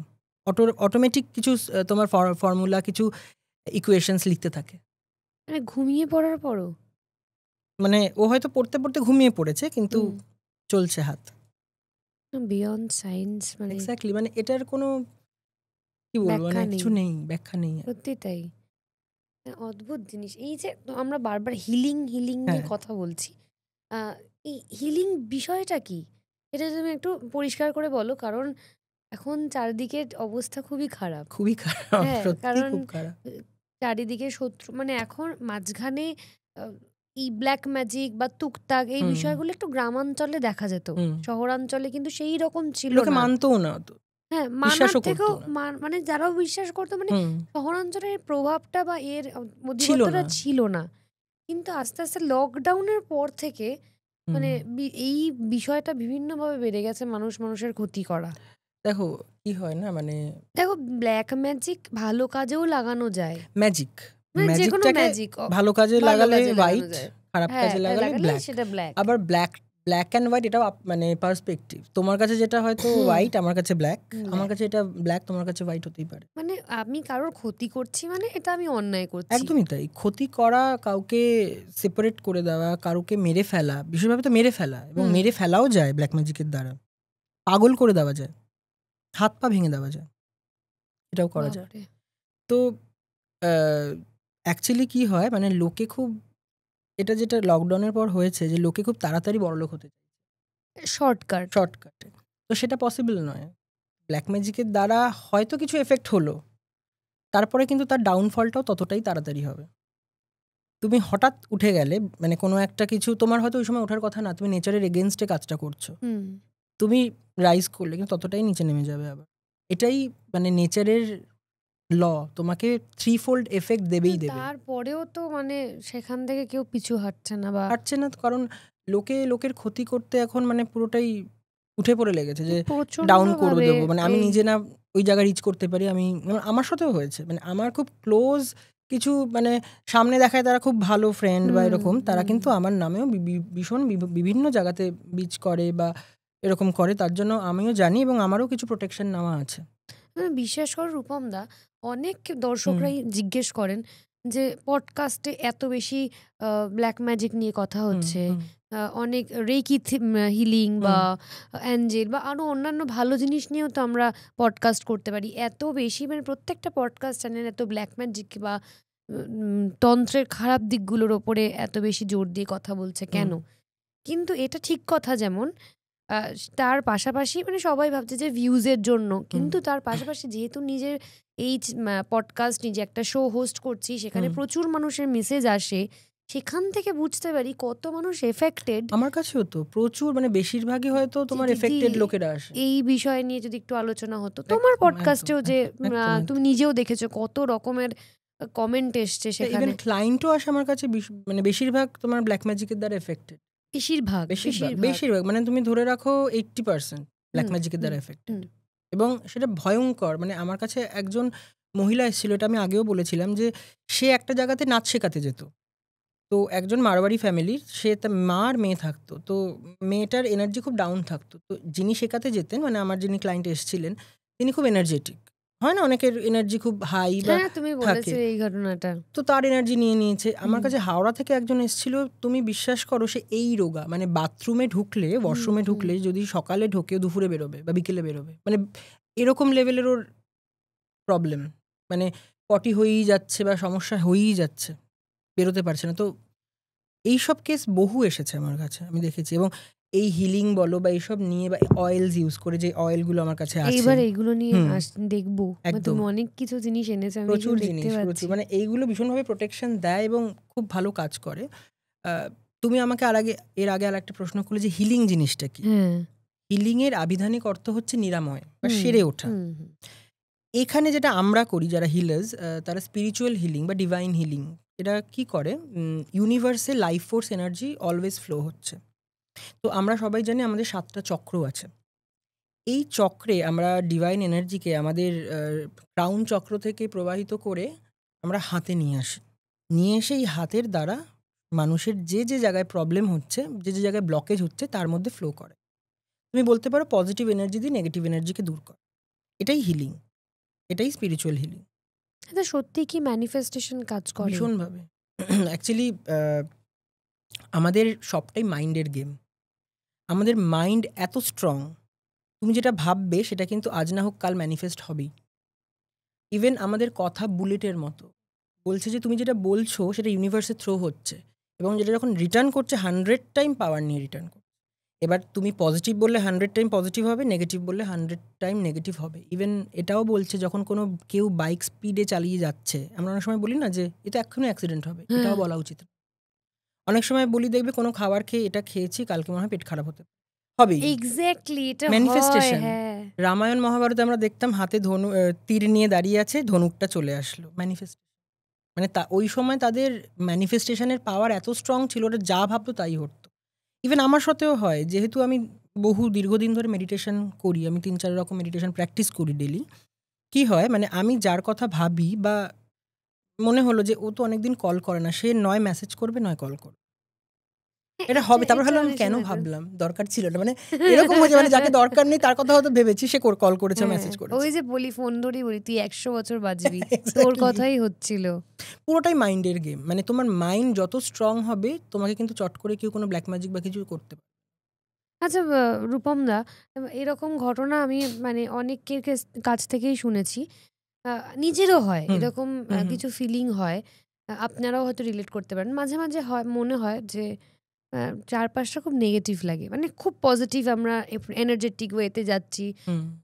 অটোমেটিক কিছু তোমার ফর্মুলা, কিছু ইকুয়েশনস লিখতে থাকে। মানে ঘুমিয়ে পড়ার পরও? মানে ও হয়তো পড়তে পড়তে ঘুমিয়ে পড়েছে, কিন্তু চলছে হাত। বিয়ন্ড সায়েন্স, মানে এক্স্যাক্টলি, মানে এটার কোনো কি বলবো, মানে কিছু নেই, ব্যাখ্যা নেই। সত্যি তাই, অদ্ভুত জিনিস। এই যে আমরা বারবার হিলিং নিয়ে কথা বলছি, এই হিলিং বিষয়টা কি, এটা তুমি একটু পরিষ্কার করে বলো। কারণ এখন চারিদিকের অবস্থা খুবই খারাপ, খুবই খারাপ, সত্যি কারণ খুব খারাপ। চারিদিকে শত্রু, মানে এখন মাঝখানে এই ব্ল্যাক ম্যাজিক বা তুকতাক এই বিষয়গুলো একটু গ্রামাঞ্চলে দেখা যেত, শহরাঞ্চলে কিন্তু সেই রকম ছিল না, মানতও না তো। হ্যাঁ, মানার থেকেও মানে যারাও বিশ্বাস করতো, মানে শহরাঞ্চলের প্রভাবটা বা এর অধিপত্যটা ছিল না। কিন্তু আস্তে আস্তে লকডাউনের পর থেকে মানে এই বিষয়টা বিভিন্নভাবে বেড়ে গেছে, মানুষের ক্ষতি করা। দেখো কি হয় না, মানে দেখো ব্ল্যাক ম্যাজিক ভালো কাজেও লাগানো যায়, ম্যাজিকটাকে ভালো কাজে লাগালে হোয়াইট, খারাপ কাজে লাগালে ব্ল্যাক। আবার ব্ল্যাক অ্যান্ড হোয়াইট এটাও মানে পার্সপেক্টিভ। তোমার কাছে যেটা হয়তো হোয়াইট, আমার কাছে ব্ল্যাক, আমার কাছে এটা ব্ল্যাক, তোমার কাছে হোয়াইট হতেই পারে। মানে আমি কারোর ক্ষতি করছি মানে এটা আমি অন্যায় করছি। একদমই তাই। ক্ষতি করা, কাউকে সেপারেট করে দেওয়া, কাউকে মেরে ফেলা, বিশেষভাবে তো মেরে ফেলা, এবং মেরে ফেলাও যায় ব্ল্যাক ম্যাজিকের দ্বারা। পাগল করে দেওয়া যায়, হাত পা ভেঙে দেওয়া যায়, এটাও করা যায়। তো অ্যাকচুয়ালি কি হয়, মানে লোকে খুব, এটা যেটা লকডাউনের পর হয়েছে, যে লোকে খুব তাড়াতাড়ি বড়লোক হতে চায় শর্টকাটে। তো সেটা পসিবল নয়। ব্ল্যাক ম্যাজিকের দ্বারা হয়তো কিছু এফেক্ট হলো, তারপরে কিন্তু তার ডাউনফলটাও ততটাই তাড়াতাড়ি হবে। তুমি হঠাৎ উঠে গেলে, মানে কোনো একটা কিছু তোমার হয়তো ওই সময় ওঠার কথা না, তুমি নেচারের এগেনস্টে কাজটা করছো, তুমি রাইজ করলে কিন্তু ততটাই নিচে নেমে যাবে আবার। এটাই মানে নেচারের ল, তোমাকে 3-fold এফেক্ট দেবেই দেবে। তারপরেও তো মানে সেখান থেকে কেউ পিছু হাঁটছে না, কারণ লোকের ক্ষতি করতে এখন মানে পুরোটাই উঠে পড়ে লেগেছে, যে ডাউন করে দেবো। মানে আমি নিজে না ওই জায়গায় রিচ করতে পারি, আমার সাথেও হয়েছে। মানে আমার খুব ক্লোজ কিছু, মানে সামনে দেখায় তারা খুব ভালো ফ্রেন্ড বা এরকম, তারা কিন্তু আমার নামেও ভীষণ বিভিন্ন জায়গাতে বিচ করে বা এরকম করে। তার জন্য আমিও জানি, এবং আমারও কিছু প্রোটেকশন নেওয়া আছে। বিশ্বাস করো রূপম দা, অনেক দর্শকরাই জিজ্ঞেস করেন যে পডকাস্টে এত বেশি ব্ল্যাক ম্যাজিক নিয়ে কথা হচ্ছে, অনেক রেকি হিলিং বা অ্যাঞ্জেল বা আরও অন্যান্য ভালো জিনিস নিয়েও তো আমরা পডকাস্ট করতে পারি। এত বেশি মানে প্রত্যেকটা পডকাস্ট চ্যানেল এত ব্ল্যাক ম্যাজিক বা তন্ত্রের খারাপ দিকগুলোর ওপরে এত বেশি জোর দিয়ে কথা বলছে কেন? কিন্তু এটা ঠিক কথা, যেমন তার পাশাপাশি মানে সবাই ভাবছে যে ভিউজের জন্য, কিন্তু তার পাশাপাশি যেহেতু নিজের এই পডকাস্ট, নিজে একটা শো হোস্ট করছি, সেখানে প্রচুর মানুষের মেসেজ আসে, সেখান থেকে বুঝতে পারি কত মানুষ এফেক্টেড। আমার কাছেও তো প্রচুর, মানে বেশিরভাগই হয়তো তোমার এফেক্টেড লোকেরা আসে। এই বিষয় নিয়ে যদি একটু আলোচনা হতো তোমার পডকাস্টেও, যে তুমি নিজেও দেখেছো কত রকমের কমেন্ট এসছে সেখানে। ইভেন ক্লায়েন্টও আসে আমার কাছে, মানে বেশিরভাগ তোমার ব্ল্যাক ম্যাজিকের দ্বারা এফেক্টেড। বেশিরভাগ মানে তুমি ধরে রাখো 80% ব্ল্যাক ম্যাজিকের দ্বারা এফেক্টেড। এবং সেটা ভয়ঙ্কর। মানে আমার কাছে একজন মহিলা এসেছিল, এটা আমি আগেও বলেছিলাম, যে সে একটা জায়গাতে নাচ শেখাতে যেত। তো একজন মারোয়ারি ফ্যামিলির, সে তার মা আর মেয়ে থাকতো। তো মেয়েটার এনার্জি খুব ডাউন থাকতো। তো যিনি শেখাতে যেতেন, মানে আমার যিনি ক্লায়েন্ট এসেছিলেন, তিনি খুব এনার্জেটিক। হয় না, অনেকের এনার্জি খুব হাই বা তুমি বলেছো এই ঘটনাটা। তো তার এনার্জি নিয়ে নিয়েছে। আমার কাছে হাওড়া থেকে একজন এসেছিল, তুমি বিশ্বাস করো, সে এই রোগা, মানে বাথরুমে ঢুকলে, ওয়াশরুমে ঢুকলে যদি সকালে ঢোকে দুপুরে বেরোবে বা বিকেলে বেরোবে, মানে এরকম লেভেলের ওর প্রবলেম। মানে পটি হয়েই যাচ্ছে বা সমস্যা হয়েই যাচ্ছে, বেরোতে পারছে না। তো এইসব কেস বহু এসেছে আমার কাছে, আমি দেখেছি। এবং এই হিলিং বলো বা এইসব নিয়ে, বা অয়েলস ইউজ করে, যে অয়েলগুলো আমার কাছে আছে, এইবার এইগুলো নিয়ে দেখবো। তুমি অনেক কিছু জিনিস এনেছো, আমি প্রচুর দেখতে জিনিস, পাচ্ছি। প্রচুর। মানে এইগুলো ভীষণভাবে প্রোটেকশন দেয় এবং খুব ভালো কাজ করে। তুমি আমাকে এর আগে আর একটা প্রশ্ন করলে যে হিলিং জিনিসটা কি। হিলিং এর আবিধানিক অর্থ হচ্ছে নিরাময় বা সেরে ওঠা। এখানে যেটা আমরা করি যারা হিলার্স, তারা স্পিরিচুয়াল হিলিং বা ডিভাইন হিলিং, এটা কি করে, ইউনিভার্সে life force energy always flow হচ্ছে। তো আমরা সবাই জানি আমাদের 7টা চক্র আছে। এই চক্রে আমরা ডিভাইন এনার্জিকে আমাদের ক্রাউন চক্র থেকে প্রবাহিত করে আমরা হাতে নিয়ে আসি। নিয়ে এসে এই হাতের দ্বারা মানুষের যে যে জায়গায় প্রবলেম হচ্ছে, যে যে জায়গায় ব্লকেজ হচ্ছে, তার মধ্যে ফ্লো করে। তুমি বলতে পারো পজিটিভ এনার্জি দিয়ে নেগেটিভ এনার্জিকে দূর করে। এটাই হিলিং, এটাই স্পিরিচুয়াল হিলিং। এটা সত্যি কি ম্যানিফেস্টেশন কাজ করে? ভীষণভাবে। অ্যাকচুয়ালি আমাদের সবটাই মাইন্ডের গেম। আমাদের মাইন্ড এত স্ট্রং, তুমি যেটা ভাববে সেটা কিন্তু আজ না হোক কাল ম্যানিফেস্ট হবেই। ইভেন আমাদের কথা বুলেটের মতো, বলছে যে তুমি যেটা বলছো সেটা ইউনিভার্সে থ্রো হচ্ছে, এবং যেটা যখন রিটার্ন করছে 100 টাইম পাওয়ার নিয়ে রিটার্ন করছে। এবার তুমি পজিটিভ বললে 100 টাইম পজিটিভ হবে, নেগেটিভ বললে 100 টাইম নেগেটিভ হবে। ইভেন এটাও বলছে, যখন কোনো কেউ বাইক স্পিডে চালিয়ে যাচ্ছে, আমরা অনেক সময় বলি না যে এটা এক্ষুনি অ্যাক্সিডেন্ট হবে, এটাও বলা উচিত। অনেক সময় বলি, দেখবে কোনো খাবার খেয়ে এটা খেয়েছি, কালকে মনে হয় পেট খারাপ হতে হবে। এক্স্যাক্টলি, এটা ম্যানিফেস্টেশন। হ্যাঁ। রামায়ণ মহাভারতে আমরা দেখতাম হাতে তীর নিয়ে দাঁড়িয়ে আছে, ধনুকটা চলে আসলো, ম্যানিফেস্ট। মানে ওই সময় তাদের ম্যানিফেস্টেশনের পাওয়ার এত স্ট্রং ছিল, ওটা যা ভাবতো তাই হতো। ইভেন আমার সাথেও হয়, যেহেতু আমি দীর্ঘদিন ধরে মেডিটেশন করি, আমি 3-4 রকম মেডিটেশন প্র্যাকটিস করি ডেলি। কি হয়, মানে আমি যার কথা ভাবি বা মনে হলো যে ও তো অনেকদিন কল করে না, সে নয় মেসেজ করবে নয় কল করবে, এটা হবে। তারপর ভাবলাম কেন ভাবলাম, দরকার ছিল না। মানে এরকম হয়েছে, মানে যাকে দরকার নেই তার কথা হয়তো ভেবেছি, সে কল করেছে, মেসেজ করেছে। ওই যে বলি, ফোন ধরি বলি তুই 100 বছর বাঁচবি, তোর কথাই হচ্ছিল। পুরোটাই মাইন্ডের গেম। মানে তোমার মাইন্ড যত স্ট্রং হবে, তোমাকে কিন্তু চট করে কেউ কোনো ব্ল্যাক ম্যাজিক বা কিছু করতে পারে। আচ্ছা রূপম দা, এরকম ঘটনা আমি মানে অনেকের কাছ থেকেই শুনেছি, নিজেরও হয় এরকম কিছু ফিলিং হয়, আপনারাও হয়তো রিলেট করতে পারেন। মাঝে মাঝে হয়, মনে হয় যে চারপাশটা খুব নেগেটিভ লাগে, মানে খুব পজিটিভ, আমরা এনার্জেটিক ওয়েতে যাচ্ছি,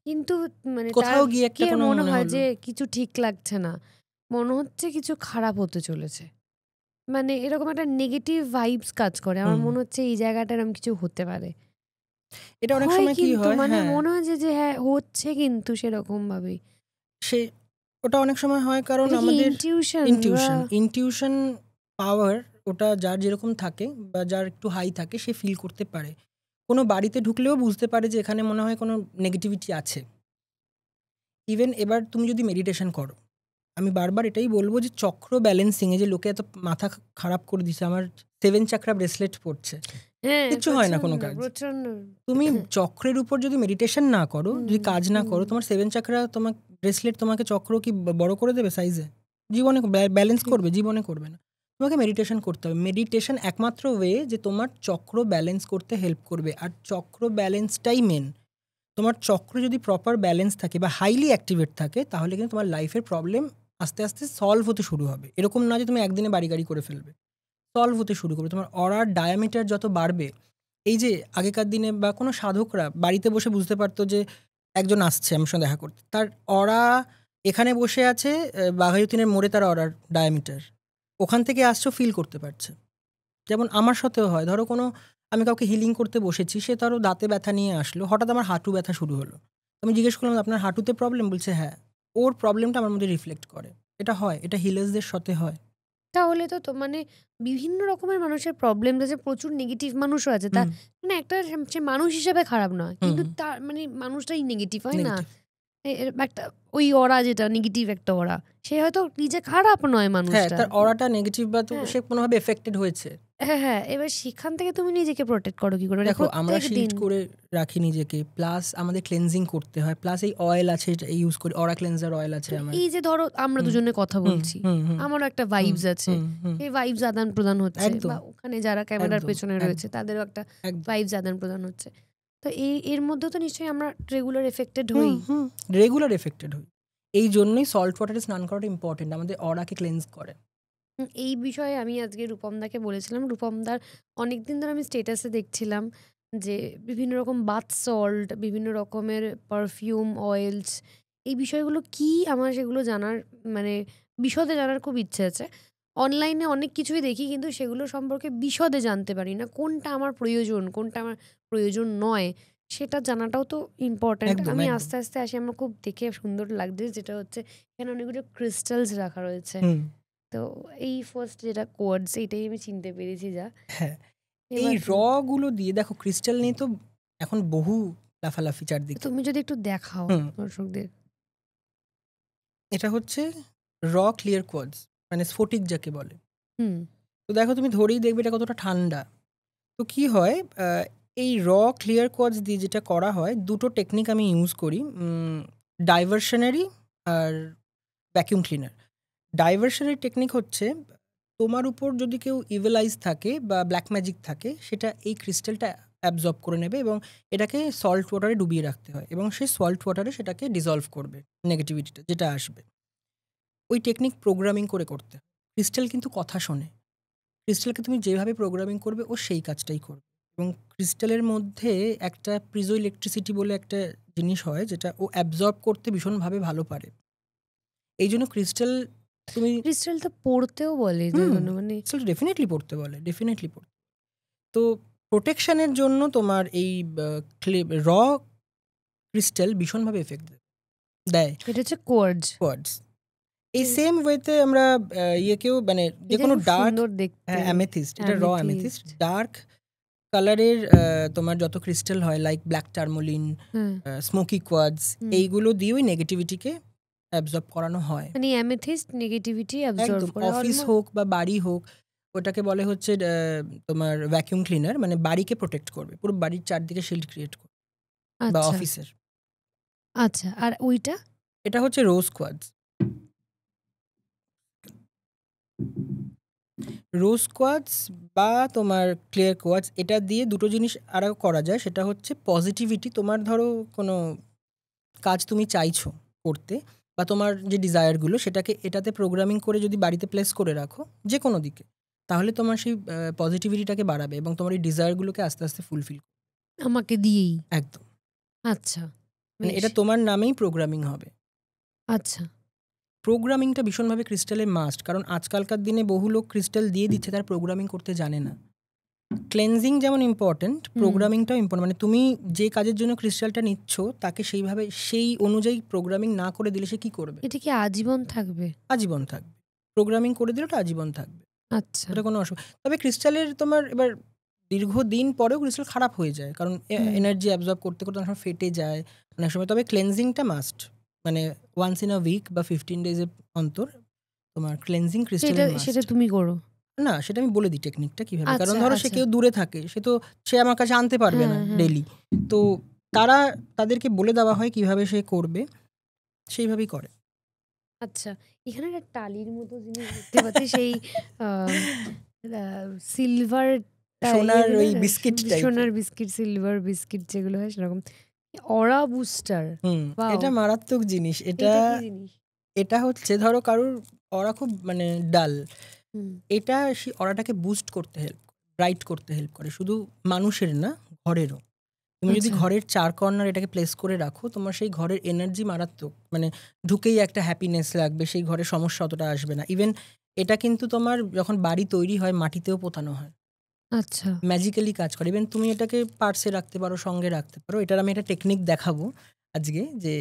কিন্তু মানে কোথাও গিয়ে একটা কোনো মনে হয় যে কিছু ঠিক লাগছে না, মনে হচ্ছে কিছু খারাপ হতে চলেছে, মানে এরকম একটা নেগেটিভ ভাইবস কাজ করে। আমার মনে হচ্ছে এই জায়গাটা এরকম কিছু হতে পারে। এটা অনেক সময় কি হয়, মানে মনে হয় যে হ্যাঁ হচ্ছে, কিন্তু সেরকম ভাবেই ওটা অনেক সময় হয়, কারণ আমাদের ইনটিউশন পাওয়ার, ওটা যার যেরকম থাকে বা যার একটু হাই থাকে, সে ফিল করতে পারে। কোনো বাড়িতে ঢুকলেও বুঝতে পারে যে এখানে মনে হয় কোনো নেগেটিভিটি আছে। ইভেন এবার তুমি যদি মেডিটেশন করো, আমি বারবার এটাই বলবো যে চক্র ব্যালেন্সিংয়ে যে লোকে এত মাথা খারাপ করে দিচ্ছে, আমার 7 চাকরা ব্রেসলেট পড়ছে, কিছু হয় না কোনো কাজ। তুমি চক্রের উপর যদি মেডিটেশন না করো, যদি কাজ না করো, তোমার 7 চাকরা, তোমার ব্রেসলেট তোমাকে চক্র কি বড় করে দেবে সাইজে? জীবনে ব্যালেন্স করবে, জীবনে করবে না। তোমাকে মেডিটেশন করতে হবে। মেডিটেশন একমাত্র ওয়ে যে তোমার চক্র ব্যালেন্স করতে হেল্প করবে, আর চক্র ব্যালেন্সটাই মেন। তোমার চক্র যদি প্রপার ব্যালেন্স থাকে বা হাইলি অ্যাক্টিভেট থাকে, তাহলে কিন্তু তোমার লাইফের প্রবলেম আস্তে আস্তে সলভ হতে শুরু হবে। এরকম না যে তুমি একদিনে বাড়ি গাড়ি করে ফেলবে, সলভ হতে শুরু করবে। তোমার অরার ডায়ামিটার যত বাড়বে, এই যে আগেকার দিনে বা কোনো সাধকরা বাড়িতে বসে বুঝতে পারতো যে একজন আসছে আমার সঙ্গে দেখা করতে, তার অরা এখানে বসে আছে, বাঘাযতীনের মোড়ে তার অরার ডায়ামিটার, ওখান থেকে আসছে, ফিল করতে পারছে। যেমন আমার সাথেও হয়, ধরো কোনো আমি কাউকে হিলিং করতে বসেছি, সে তারও দাঁতে ব্যথা নিয়ে আসলো, হঠাৎ আমার হাঁটু ব্যথা শুরু হলো। আমি জিজ্ঞেস করলাম আপনার হাঁটুতে প্রবলেম? বলছে হ্যাঁ। ওর প্রবলেমটা আমার মধ্যে রিফ্লেক্ট করে। এটা হয়, এটা হিলার্সদের সাথে হয়। তাহলে তো মানে বিভিন্ন রকমের মানুষের প্রবলেম আছে, প্রচুর নেগেটিভ মানুষও আছে। তার মানে একটা সে মানুষ হিসেবে খারাপ নয়, কিন্তু তার মানে মানুষটাই নেগেটিভ হয় না? একটা ওই অরা যেটা নেগেটিভ একটা অরা, সে হয়তো নিজে খারাপ নয় হ্যাঁ, মানুষটা। তার অরাটা নেগেটিভ বা তো সে কোনোভাবে এফেক্টেড হয়েছে। হ্যাঁ, এবার সেখান থেকে তুমি নিজেকে প্রোটেক্ট করো কি করে? দেখো, আমরা শিল্ড করে রাখি নিজেকে, প্লাস আমাদের ক্লিনজিং করতে হয়, প্লাস এই অয়েল আছে এটা ইউজ করি, অরা ক্লেন্সার অয়েল আছে আমার। এই যে ধরো আমরা দুজনে কথা বলছি, আমারও একটা ভাইবস আছে, এই ভাইবস আদান প্রদান হচ্ছে, বা ওখানে যারা ক্যামেরার পেছনে রয়েছে তাদেরও একটা ভাইবস আদান প্রদান হচ্ছে। তো এর মধ্যে তো নিশ্চয়ই আমরা রেগুলার এফেক্টেড হই। রেগুলার এফেক্টেড হই। এই জন্যই সল্ট ওয়াটারে স্নান করাটা ইম্পর্টেন্ট, আমাদের অরাকে ক্লেন্স করে। এই বিষয়ে আমি আজকে রূপমদাকে বলেছিলাম। রূপমদার অনেকদিন ধরে আমি স্টেটাসে দেখছিলাম যে বিভিন্ন রকম বাথ সল্ট, বিভিন্ন রকমের পারফিউম অয়েলস, এই বিষয়গুলো কি, আমার সেগুলো জানার মানে বিশদে জানার খুব ইচ্ছে আছে। অনলাইনে অনেক কিছুই দেখি, কিন্তু সেগুলো সম্পর্কে বিশদে জানতে পারি না। কোনটা আমার প্রয়োজন, কোনটা আমার প্রয়োজন নয়, সেটা জানাটাও তো ইম্পর্ট্যান্ট। আমি আস্তে আস্তে আসি, আমার খুব দেখে সুন্দর লাগছে, যেটা হচ্ছে এখানে অনেকগুলো ক্রিস্টালস রাখা রয়েছে। তো এই ফার্স্ট যেটা কোয়ার্টজ, এটাই আমি চিনতে পেরেছি। যা হ্যাঁ, এই র গুলো দিয়ে দেখো, ক্রিস্টাল নিয়ে তো এখন বহু লাফালাফি চারদিকে। তুমি যদি একটু দেখাও দর্শকদের। এটা হচ্ছে র ক্লিয়ার কোয়ার্টজ, মানে স্ফটিক যাকে বলে। হুম, তো দেখো, তুমি ধরেই দেখবে এটা কতটা ঠান্ডা। তো কি হয়, এই র ক্লিয়ার কোয়ার্টজ দিয়ে যেটা করা হয়, দুটো টেকনিক আমি ইউজ করি, ডাইভারশনারি আর ভ্যাকিউম ক্লিনার। ডাইভারশনারি টেকনিক হচ্ছে, তোমার উপর যদি কেউ ইভিল আইজ থাকে বা ব্ল্যাক ম্যাজিক থাকে, সেটা এই ক্রিস্টালটা অ্যাবজর্ব করে নেবে এবং এটাকে সল্ট ওয়াটারে ডুবিয়ে রাখতে হয়, এবং সেই সল্ট ওয়াটারে সেটাকে ডিজলভ করবে নেগেটিভিটিটা যেটা আসবে। ওই টেকনিক প্রোগ্রামিং করে করতে হয়। ক্রিস্টাল কিন্তু কথা শোনে, ক্রিস্টালকে তুমি যেভাবে প্রোগ্রামিং করবে ও সেই কাজটাই করবে। এবং ক্রিস্টালের মধ্যে একটা প্রিজো ইলেকট্রিসিটি বলে একটা জিনিস হয়, যেটা ও অ্যাবজর্ব করতে ভীষণভাবে ভালো পারে। এই জন্য ক্রিস্টাল তুমি ক্রিস্টাল তো পড়তেও বলে, মানে ডেফিনেটলি পড়তে বলে, ডেফিনেটলি পড়তে। তো প্রোটেকশনের জন্য তোমার এই র ক্রিস্টাল ভীষণভাবে এফেক্ট দেয়। এটা হচ্ছে কোয়ার্টজ। এই সেম ওয়েতে আমরা ইয়েকেও, মানে যে কোনো ডার্ক অ্যামেথিস্ট, এটা র অ্যামেথিস্ট, ডার্ক কালারের তোমার যত ক্রিস্টাল হয়, লাইক ব্ল্যাক টার্মোলিন, স্মোকি কোয়ার্টজ, এইগুলো দিয়েই নেগেটিভিটিকে অ্যাবজর্ব করানো হয়। মানে অ্যামেথিস্ট নেগেটিভিটি অ্যাবজর্ব করে। অফিস হোক বা বাড়ি হোক, ওটাকে বলে হচ্ছে তোমার ভ্যাকিউম ক্লিনার, মানে বাড়িকে প্রোটেক্ট করবে, পুরো বাড়ির চারদিকে শিল্ড ক্রিয়েট করবে, বা অফিসের। আচ্ছা, আর ওইটা? এটা হচ্ছে রোজ কোয়ার্টজ। রোজ কোয়ার্টজ বা তোমার ক্লিয়ার কোয়ার্টজ, এটা দিয়ে দুটো জিনিস আরও করা যায়। সেটা হচ্ছে পজিটিভিটি, তোমার ধরো কোনো কাজ তুমি চাইছো করতে, বা তোমার যে ডিজায়ারগুলো, সেটাকে এটাতে প্রোগ্রামিং করে যদি বাড়িতে প্লেস করে রাখো যে কোনো দিকে, তাহলে তোমার সেই পজিটিভিটিটাকে বাড়াবে এবং তোমার এই ডিজায়ারগুলোকে আস্তে আস্তে ফুলফিল করবে আমাকে দিয়েই। একদম। আচ্ছা, মানে এটা তোমার নামেই প্রোগ্রামিং হবে। আচ্ছা, প্রোগ্রামিংটা ভীষণভাবে ক্রিস্টালের মাস্ট, কারণ আজকালকার দিনে বহু লোক ক্রিস্টাল দিয়ে দিচ্ছে, তার প্রোগ্রামিং করতে জানে না। ক্লেনজিং যেমন ইম্পর্টেন্ট, প্রোগ্রামিংটাও ইম্পর্টেন্ট। মানে তুমি যে কাজের জন্য ক্রিস্টালটা নিচ্ছ, তাকে সেইভাবে সেই অনুযায়ী প্রোগ্রামিং না করে দিলে সে কি করবে? এটা কি আজীবন থাকবে? আজীবন থাকবে। প্রোগ্রামিং করে দিলে ওটা আজীবন থাকবে। আচ্ছা, এটা কোনো অসুবিধা। তবে ক্রিস্টালের তোমার এবার দীর্ঘদিন পরেও ক্রিস্টাল খারাপ হয়ে যায়, কারণ এনার্জি অ্যাবজর্ব করতে করতে অনেক সময় ফেটে যায় অনেক সময়। তবে ক্লেনজিংটা মাস্ট, মানে ওয়ান্স ইন আ উইক বা 15 ডেজের অন্তর তোমার ক্লেনজিং ক্রিস্টালের মাস্ট। সেটা তুমি করো? না, সেটা আমি বলে দিই টেকনিকটা কিভাবে। কারণ ধরো সে কেউ দূরে থাকে, সে আমার কাছে আনতে পারবে না ডেইলি, তো তাদেরকে বলে দেওয়া হয় কিভাবে সে করবে, সেইভাবেই করে। আচ্ছা, এখানে একটা টালির মতো জিনিস দেখতে পাচ্ছি, সেই সিলভার সোনার ওই বিস্কিট টাইপের। সোনার বিস্কিট, সিলভার বিস্কিট যেগুলো হয় সেরকম। অরা বুস্টার, এটা মারাত্মক জিনিস। এটা এটা কি জিনিস? এটা হচ্ছে ধরো কারুর অরা খুব মানে ডাল, এটা সেই অরাটাকে বুস্ট করতে হেল্প, ব্রাইট করতে হেল্প করে। শুধু মানুষের না, ঘরেরও। তুমি যদি আচ্ছা। ঘরের 4 কর্নার এটাকে প্লেস করে রাখো, তোমার সেই ঘরের এনার্জি মারাত্মক, মানে ঢুকেই একটা হ্যাপিনেস লাগবে, সেই ঘরে সমস্যা অতটা আসবে না। ইভেন এটা কিন্তু তোমার যখন বাড়ি তৈরি হয় মাটিতেও পোতানো হয়, আচ্ছা, ম্যাজিক্যালি কাজ করে। ইভেন তুমি এটাকে পার্সে রাখতে পারো, সঙ্গে রাখতে পারো। এটার আমি একটা টেকনিক দেখাবো আজকে, যে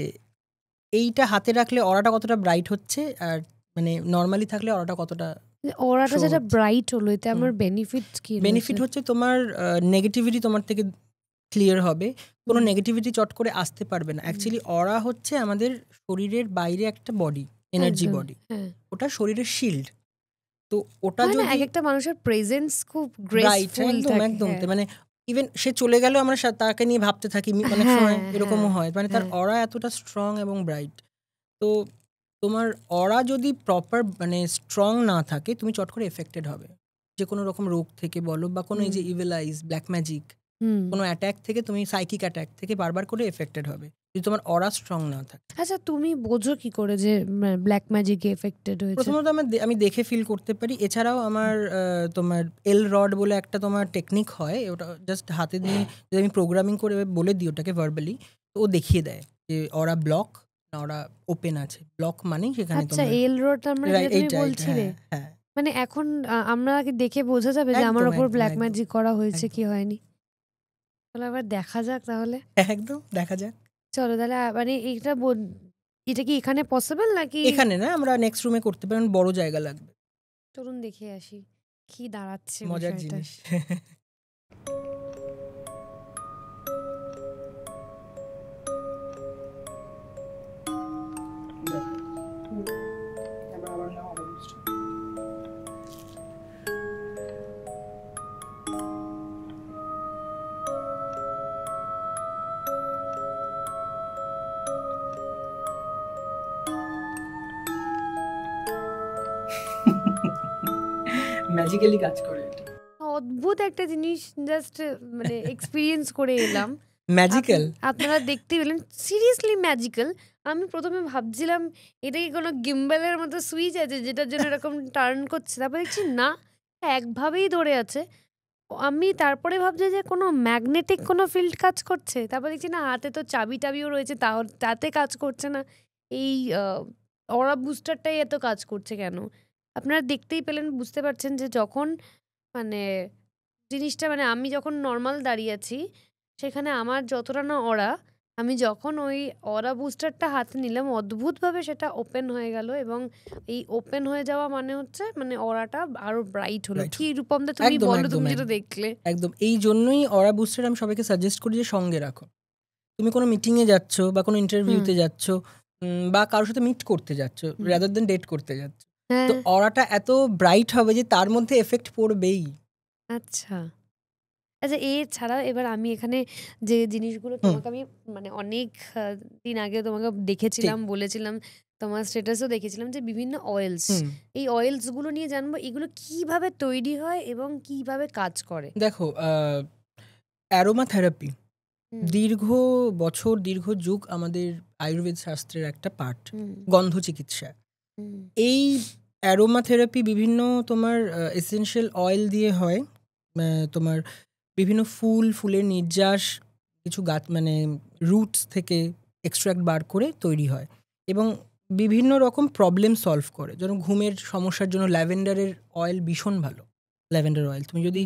এইটা হাতে রাখলে অরাটা কতটা ব্রাইট হচ্ছে, আর মানে নর্মালি থাকলে অরাটা কতটা অরাটা show যেটা হচ্ছে। ব্রাইট হলো, এতে আমার বেনিফিট কি বেনিফিট হচ্ছে তোমার নেগেটিভিটি তোমার থেকে ক্লিয়ার হবে, কোনো নেগেটিভিটি চট করে আসতে পারবে না। অ্যাকচুয়ালি অরা হচ্ছে আমাদের শরীরের বাইরে একটা বডি, এনার্জি বডি, ওটা শরীরের শিল্ড। তো ওটা হয় না, যদি এক একটা মানুষের প্রেজেন্স খুব ব্রাইট, গ্রেসফুল একদম থাকে। একদম, মানে ইভেন সে চলে গেলেও আমরা তাকে নিয়ে ভাবতে থাকি অনেক সময়, এরকমও হয়, মানে তার অরা এতটা স্ট্রং এবং ব্রাইট। তো তোমার অরা যদি প্রপার মানে স্ট্রং না থাকে, তুমি চট করে এফেক্টেড হবে যে কোনো রকম রোগ থেকে বলো, বা কোনো এই যে ইভিল আইজ, ব্ল্যাক ম্যাজিক, কোনো অ্যাটাক থেকে, তুমি সাইকিক অ্যাটাক থেকে বারবার করে এফেক্টেড হবে যদি তোমার অরা স্ট্রং না থাকে। আচ্ছা, তুমি বোঝো কি করে যে ব্ল্যাক ম্যাজিক এফেক্টেড হয়েছে? প্রথমত আমি দেখে ফিল করতে পারি। এছাড়াও আমার তোমার এল রড বলে একটা তোমার টেকনিক হয়, ওটা জাস্ট হাতে দিয়ে যদি আমি প্রোগ্রামিং করে বলে দিই ওটাকে ভার্বালি, তো ও দেখিয়ে দেয় যে ওরা ব্লক না ওরা ওপেন আছে। ব্লক মানে সেখানে আচ্ছা, তোমার এল রড আমরা যেটা তুমি এইটা বলছিলে, হ্যাঁ, মানে এখন আমরা কি দেখে বোঝা যাবে যে আমার একদম ওপর একদম ব্ল্যাক একদম ম্যাজিক করা হয়েছে কি একদম হয়নি? তাহলে আবার দেখা যাক তাহলে। একদম দেখা যাক। চলো তাহলে, মানে এটা কি এখানে পসিবল নাকি? এখানে না, আমরা নেক্সট রুমে করতে পারি, বড় জায়গা লাগবে। চলুন দেখে আসি কি দাঁড়াচ্ছে মজার বিষয়টা। জিনিস। ম্যাজিক্যালি কাজ করে এটা। অদ্ভুত একটা জিনিস, জাস্ট মানে এক্সপিরিয়েন্স করে এলাম। ম্যাজিক্যাল। আপনারা দেখতে পেলেন, সিরিয়াসলি ম্যাজিক্যাল। আমি প্রথমে ভাবছিলাম এটা কি কোনো গিম্বলের মতো সুইচ আছে যেটার জন্য এরকম টার্ন করছে, তারপর দেখছি না, একভাবেই ধরে আছে। আমি তারপরে ভাবছি যে কোনো ম্যাগনেটিক কোনো ফিল্ড কাজ করছে, তারপর দেখছি না, হাতে তো চাবি টাবিও রয়েছে, তাতে কাজ করছে না। এই অরা বুস্টারটাই এত কাজ করছে কেন? আপনারা দেখতেই পেলেন, বুঝতে পারছেন যে যখন মানে জিনিসটা, মানে আমি যখন নর্মাল দাঁড়িয়ে আছি, সেখানে আমার যতটা না অরা, আমি যখন ওই অরা বুস্টারটা হাতে নিলাম, অদ্ভুতভাবে সেটা ওপেন হয়ে গেল। এবং এই ওপেন হয়ে যাওয়া মানে হচ্ছে মানে অরাটা আরো ব্রাইট হলো। কি রূপমদা তুমি একদম বলো, একদম তুমি যেটা একদম দেখলে। একদম। এই জন্যই অরা বুস্টার আমি সবাইকে সাজেস্ট করি যে সঙ্গে রাখো। তুমি কোনো মিটিংয়ে যাচ্ছ বা কোনো ইন্টারভিউতে যাচ্ছ, বা কারোর সাথে মিট করতে যাচ্ছ, রাদার দেন ডেট করতে যাচ্ছ, তো অরাটা এত ব্রাইট হবে যে তার মধ্যে এফেক্ট পড়বেই। আচ্ছা আচ্ছা, এছাড়া এবার আমি এখানে যে জিনিসগুলো তোমাকে আমি মানে অনেক দিন আগে তোমাকে দেখেছিলাম, বলেছিলাম, তোমার স্ট্যাটাসও দেখেছিলাম যে বিভিন্ন অয়েলস, এই অয়েলস গুলো নিয়ে জানবো এগুলো কিভাবে তৈরি হয় এবং কিভাবে কাজ করে। দেখো, অ্যারোমা থেরাপি দীর্ঘ বছর, দীর্ঘ যুগ আমাদের আয়ুর্বেদ শাস্ত্রের একটা পার্ট, গন্ধ চিকিৎসা। এই অ্যারোমা থেরাপি বিভিন্ন তোমার এসেনশিয়াল অয়েল দিয়ে হয়। তোমার বিভিন্ন ফুলের নির্যাস, কিছু গাছ মানে রুটস থেকে এক্সট্র্যাক্ট বার করে তৈরি হয়, এবং বিভিন্ন রকম প্রবলেম সলভ করে। যেমন ঘুমের সমস্যার জন্য ল্যাভেন্ডারের অয়েল ভীষণ ভালো। ল্যাভেন্ডার অয়েল তুমি যদি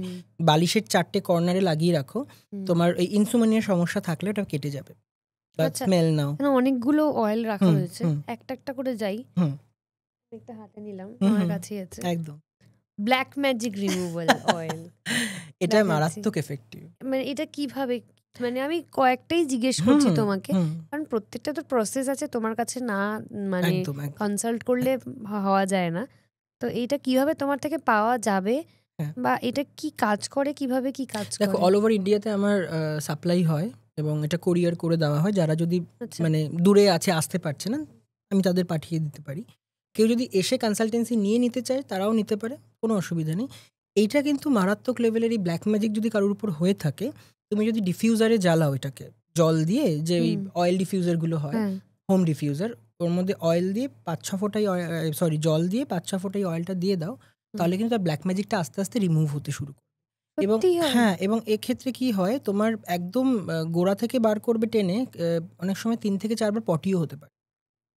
বালিশের 4টে কর্নারে লাগিয়ে রাখো, তোমার এই ইনসোমনিয়ার সমস্যা থাকলে ওটা কেটে যাবে। স্মেল নাও, অনেকগুলো অয়েল রাখা রয়েছে, একটা একটা করে যাই। একটা হাতে নিলাম, আমার কাছেই আছে, একদম ব্ল্যাক ম্যাজিক রিমুভাল অয়েল। এটা মারাত্মক এফেক্টিভ। মানে এটা কিভাবে, মানে আমি কয়েকটাই জিজ্ঞেস করছি তোমাকে, কারণ প্রত্যেকটা তো প্রসেস আছে, তোমার কাছে না মানে কনসাল্ট করলে হওয়া যায় না। তো এইটা কিভাবে তোমার থেকে পাওয়া যাবে, বা এটা কি কাজ করে, কিভাবে কি কাজ করে? দেখো, অল ওভার ইন্ডিয়াতে আমার সাপ্লাই হয়, এবং এটা কোরিয়ার করে দেওয়া হয়। যারা যদি মানে দূরে আছে, আসতে পারছে না, আমি তাদের পাঠিয়ে দিতে পারি। কেউ যদি এসে কনসালটেন্সি নিয়ে নিতে চায় তারাও নিতে পারে, কোনো অসুবিধা নেই। এইটা কিন্তু মারাত্মক লেভেলের এই ব্ল্যাক ম্যাজিক যদি কারোর উপর হয়ে থাকে, তুমি যদি ডিফিউজারে জ্বালাও এটাকে জল দিয়ে, যে ওই অয়েল ডিফিউজারগুলো হয়, হোম ডিফিউজার, ওর মধ্যে অয়েল দিয়ে 5-6 ফোঁটাই জল দিয়ে 5-6 ফোঁটাই অয়েলটা দিয়ে দাও, তাহলে কিন্তু তার ব্ল্যাক ম্যাজিকটা আস্তে আস্তে রিমুভ হতে শুরু করে। এবং হ্যাঁ, এবং এক্ষেত্রে কি হয়, তোমার একদম গোড়া থেকে বার করবে টেনে, অনেক সময় 3 থেকে 4 বার পটিও হতে পারে।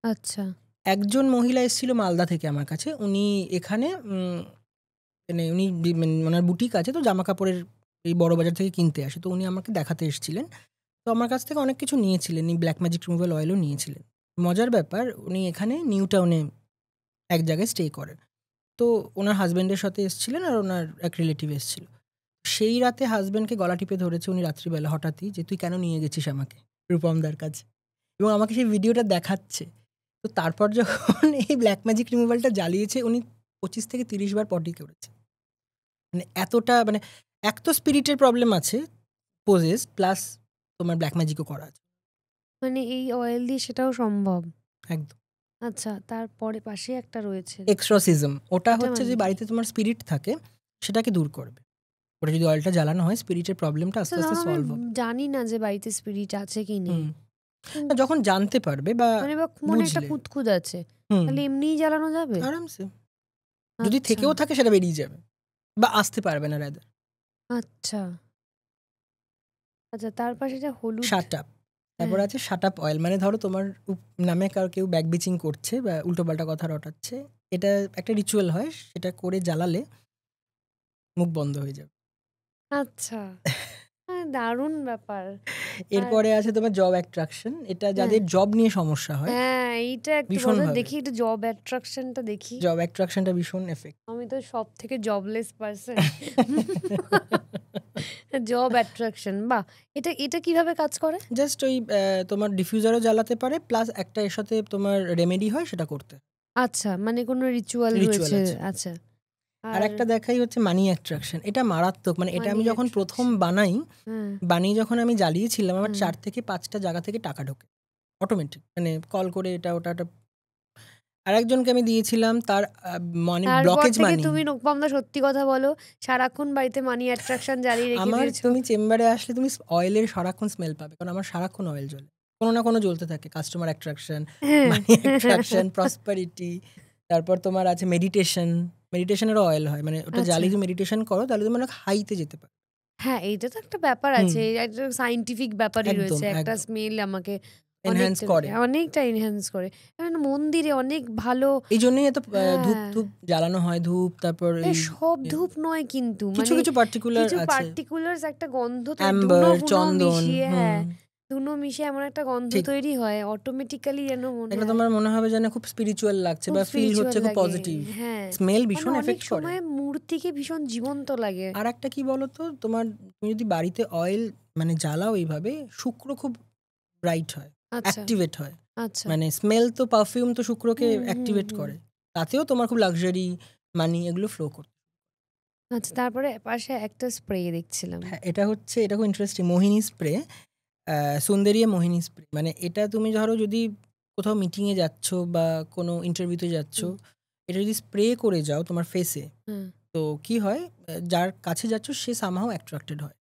আচ্ছা। একজন মহিলা এসেছিল মালদা থেকে আমার কাছে, উনি এখানে মানে উনি ওনার বুটিক আছে, তো জামা কাপড়ের এই বড় বাজার থেকে কিনতে আসে, তো উনি আমাকে দেখাতে এসেছিলেন। তো আমার কাছ থেকে অনেক কিছু নিয়েছিলেন, এই ব্ল্যাক ম্যাজিক রিমুভাল অয়েলও নিয়েছিলেন। মজার ব্যাপার, উনি এখানে নিউ টাউনে এক জায়গায় স্টে করেন। তো ওনার হাজব্যান্ডের সাথে এসেছিলেন, আর ওনার এক রিলেটিভ এসেছিল। সেই রাতে হাজব্যান্ডকে গলা টিপে ধরেছে উনি রাত্রিবেলা হঠাৎই, যে তুই কেন নিয়ে গেছিস আমাকে রূপমদার কাছে, এবং আমাকে সেই ভিডিওটা দেখাচ্ছে। তো তারপর যখন এই ব্ল্যাক ম্যাজিক রিমুভালটা জ্বালিয়েছে, উনি 25 থেকে 30 বার পটি করেছে। মানে এতটা, মানে এক তো স্পিরিটের প্রবলেম আছে, পোজেস, প্লাস তোমার ব্ল্যাক ম্যাজিকও করা আছে। মানে এই অয়েল দিয়ে সেটাও সম্ভব? একদম। আচ্ছা, তারপরে পাশে একটা রয়েছে এক্সট্রসিজম, ওটা এটা হচ্ছে মানে যে কি? বাড়িতে তোমার স্পিরিট থাকে, সেটাকে দূর করবে। ওটা যদি অয়েলটা জ্বালানো হয়, স্পিরিটের প্রবলেমটা আস্তে আস্তে ধরো আমি সলভ হবে। জানি না যে বাড়িতে স্পিরিট আছে কি নেই, যখন জানতে পারবে বা মানে বা মনে একটা বুঝলে, কুতকুত আছে, হুম, তাহলে এমনিই জ্বালানো যাবে? আরামসে। যদি আচ্ছা থেকেও থাকে সেটা বেরিয়ে যাবে, বা আসতে পারবে না রাদার। আচ্ছা আচ্ছা, তার পাশে এটা হলুদ। Shut up. তারপর হ্যাঁ, আছে শাট আপ অয়েল, মানে ধরো তোমার নামে কেউ ব্যাক বিচিং করছে বা উল্টোপাল্টা কথা রটাচ্ছে, এটা একটা রিচুয়াল হয়, সেটা করে জ্বালালে মুখ বন্ধ হয়ে যাবে। আচ্ছা, দারুণ ব্যাপার। আর এরপরে আছে তোমার জব অ্যাট্রাকশন, এটা হ্যাঁ যাদের জব নিয়ে সমস্যা হয় হ্যাঁ, এইটা একটু বলো, ভীষণভাবে। দেখি একটু জব অ্যাট্রাকশনটা দেখি। জব অ্যাট্রাকশনটা ভীষণ এফেক্ট। আমি তো সব থেকে জবলেস পার্সন। জব অ্যাট্রাকশন, বাহ! এটা এটা কিভাবে কাজ করে? জাস্ট ওই তোমার ডিফিউজারও জ্বালাতে পারে, প্লাস একটা এর সাথে তোমার রেমেডি হয় সেটা করতে। আচ্ছা, মানে কোনো রিচুয়াল রিচুয়াল রয়েছে? আছে। আচ্ছা। আর আর একটা দেখাই হচ্ছে মানি অ্যাট্রাকশন, এটা মারাত্মক। মানে এটা মানি আমি যখন প্রথম অ্যাট্রাকশন। হ্যাঁ। বানিয়ে যখন আমি জ্বালিয়েছিলাম, আমার হুম। 4 থেকে 5টা জায়গা থেকে টাকা ঢোকে অটোমেটিক, মানে কল করে এটা ওটা। আরেকজনকে আমি দিয়েছিলাম, তার মানে তারপর ব্লকেজ থেকে মানি। তুমি রূপমদা সত্যি কথা বলো, সারাক্ষণ বাড়িতে মানি অ্যাট্রাকশন জ্বালিয়ে রেখে আমার, দিয়েছো। তুমি চেম্বারে আসলে তুমি অয়েলের সারাক্ষণ স্মেল পাবে, কারণ আমার সারাক্ষণ অয়েল জ্বলে, কোনো না কোনো জ্বলতে থাকে। কাস্টমার অ্যাট্রাকশন, হ্যাঁ। মানি অ্যাট্রাকশন, প্রসপারিটি। তারপর তোমার আছে মেডিটেশন, মেডিটেশনেরও অয়েল হয়, মানে ওটা আচ্ছা। জ্বালিয়ে যদি মেডিটেশন করো তাহলে তুমি অনেক হাইতে যেতে পারো। হ্যাঁ, এইটা তো একটা ব্যাপার হুম, আছে। একটা সায়েন্টিফিক ব্যাপারই একদম রয়েছে। একটা একদম স্মেল আমাকে এনহ্যান্স অনেকটা করে। অনেকটা এনহ্যান্স করে। কারণ মন্দিরে অনেক ভালো। এই জন্যই এত ধূপ হ্যাঁ। ধূপ জ্বালানো হয়, ধূপ। তারপর এই সব ধূপ নয় কিন্তু। কিছু মানে কিছু পার্টিকুলার কিছু আছে, পার্টিকুলারস একটা গন্ধ তৈরি, ধুনো অ্যাম্বার, ফুনো চন্দন। মিশিয়ে, হুম, হ্যাঁ, ধুনো মিশিয়ে এমন একটা গন্ধ ঠিক। তৈরি হয় অটোমেটিক্যালি, যেন মনে একটা হয় তোমার মনে হবে যেন খুব স্পিরিচুয়াল লাগছে, খুব বা ফিল স্পিরিচুয়াল হচ্ছে খুব লাগে। পজিটিভ। হ্যাঁ, স্মেল মানে ভীষণ অনেক এফেক্ট করে। সময় মূর্তিকে ভীষণ জীবন্ত লাগে। আর একটা কি বলতো, তোমার তুমি যদি বাড়িতে অয়েল মানে জ্বালাও এইভাবে, শুক্র খুব ব্রাইট হয়, আচ্ছা, অ্যাক্টিভেট হয়। আচ্ছা। মানে স্মেল তো, পারফিউম তো শুক্রকে হুম, হুম, অ্যাক্টিভেট হুম। করে। তাতেও তোমার খুব লাক্সারি, মানি এগুলো ফ্লো করে। আচ্ছা, তারপরে পাশে একটা স্প্রে দেখছিলাম। হ্যাঁ, এটা খুব ইন্টারেস্টিং, মোহিনী স্প্রে। সুন্দরিয়া মোহিনী স্প্রে, মানে এটা তুমি ধরো যদি কোথাও মিটিংয়ে যাচ্ছ বা কোনো ইন্টারভিউতে যাচ্ছ, হুম, এটা যদি স্প্রে করে যাও তোমার ফেসে, হুম। তো কি হয়, যার কাছে যাচ্ছ সে সামহাও অ্যাট্রাক্টেড হয়।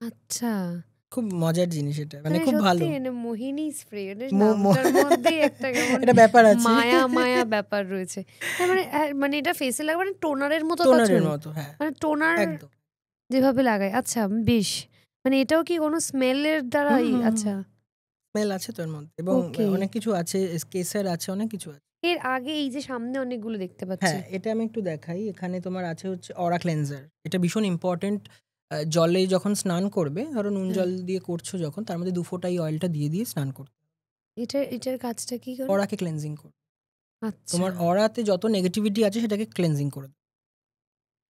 আচ্ছা। খুব মজার জিনিস এটা, মানে মানে খুব সত্যি, ভালো। মানে মোহিনী স্প্রে, মো মো নামটার মধ্যেই একটা কেমন একটা ব্যাপার আছে। মায়া মায়া ব্যাপার রয়েছে। হ্যাঁ, মানে মানে এটা ফেসে লাগবে, মানে টোনারের মতো কাজ টোনারের করে? মতো, হ্যাঁ, মানে টোনার একদম। যেভাবে লাগায়, আচ্ছা বেশ। মানে এটাও কি কোনো স্মেলের হুম, দ্বারাই? হুম, হুম। আচ্ছা, স্মেল আছে তো এর মধ্যে, এবং ওকে। অনেক কিছু আছে, কেসার আছে, অনেক কিছু আছে। এর আগে এই যে সামনে অনেকগুলো দেখতে পাচ্ছি। হ্যাঁ, এটা আমি একটু দেখাই। এখানে তোমার আছে হচ্ছে অরা ক্লেনজার। এটা ভীষণ ইম্পর্টেন্ট। জলে যখন স্নান করবে, ধরো নুন হ্যাঁ, জল দিয়ে করছো যখন, তার মধ্যে 2 ফোঁটা এই অয়েলটা দিয়ে স্নান করতে। এটার কাজটা কি করে? অরাকে ক্লেনজিং করবে। আচ্ছা, তোমার অরাতে যত নেগেটিভিটি আছে সেটাকে ক্লেনজিং করে দেবে।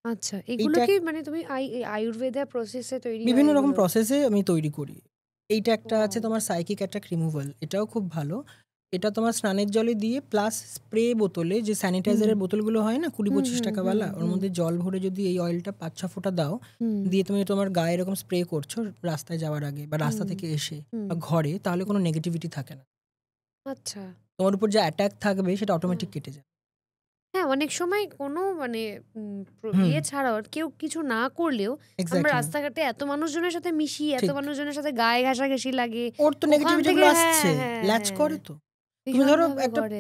আচ্ছা। এগুলো এইটা কি মানে তুমি আয়ুর্বেদা প্রসেসে তৈরি হয় বিভিন্ন রকম এগুলো? প্রসেসে আমি তৈরি করি। এইটা একটা আছে ওয়াও! তোমার সাইকিক অ্যাটাক রিমুভাল, এটাও খুব ভালো। এটা তোমার স্নানের জলে দিয়ে, প্লাস স্প্রে বোতলে, যে হুম, স্যানিটাইজারের বোতলগুলো হয় না হুম, 20-25 হুম, হুম, টাকাওয়ালা, ওর হুম, মধ্যে জল ভরে যদি এই অয়েলটা 5-6 ফোঁটা দাও, হুম, দিয়ে তুমি তোমার গায়ে এরকম স্প্রে করছো রাস্তায় যাওয়ার আগে বা রাস্তা হুম, থেকে এসে হুম। বা ঘরে, তাহলে কোনো নেগেটিভিটি থাকে না। আচ্ছা। তোমার উপর যে অ্যাটাক থাকবে সেটা হুম। অটোমেটিক কেটে যায়। হ্যাঁ, অনেক সময় কোনো মানে হুম, ইয়ে ছাড়াও কেউ কিছু না করলেও আমরা এক্স্যাক্টলি। রাস্তাঘাটে এত মানুষজনের সাথে মিশি, এত ঠিক। মানুষজনের সাথে গায়ে ঘেঁষাঘেঁষি লাগে। ওর তো ওখান নেগেটিভিটি থেকে গুলো হ্যাঁ, আসছে। হ্যাঁ, ল্যাচ হ্যাঁ, করে তো। তুমি ধরো ভীষণভাবে একটা করে।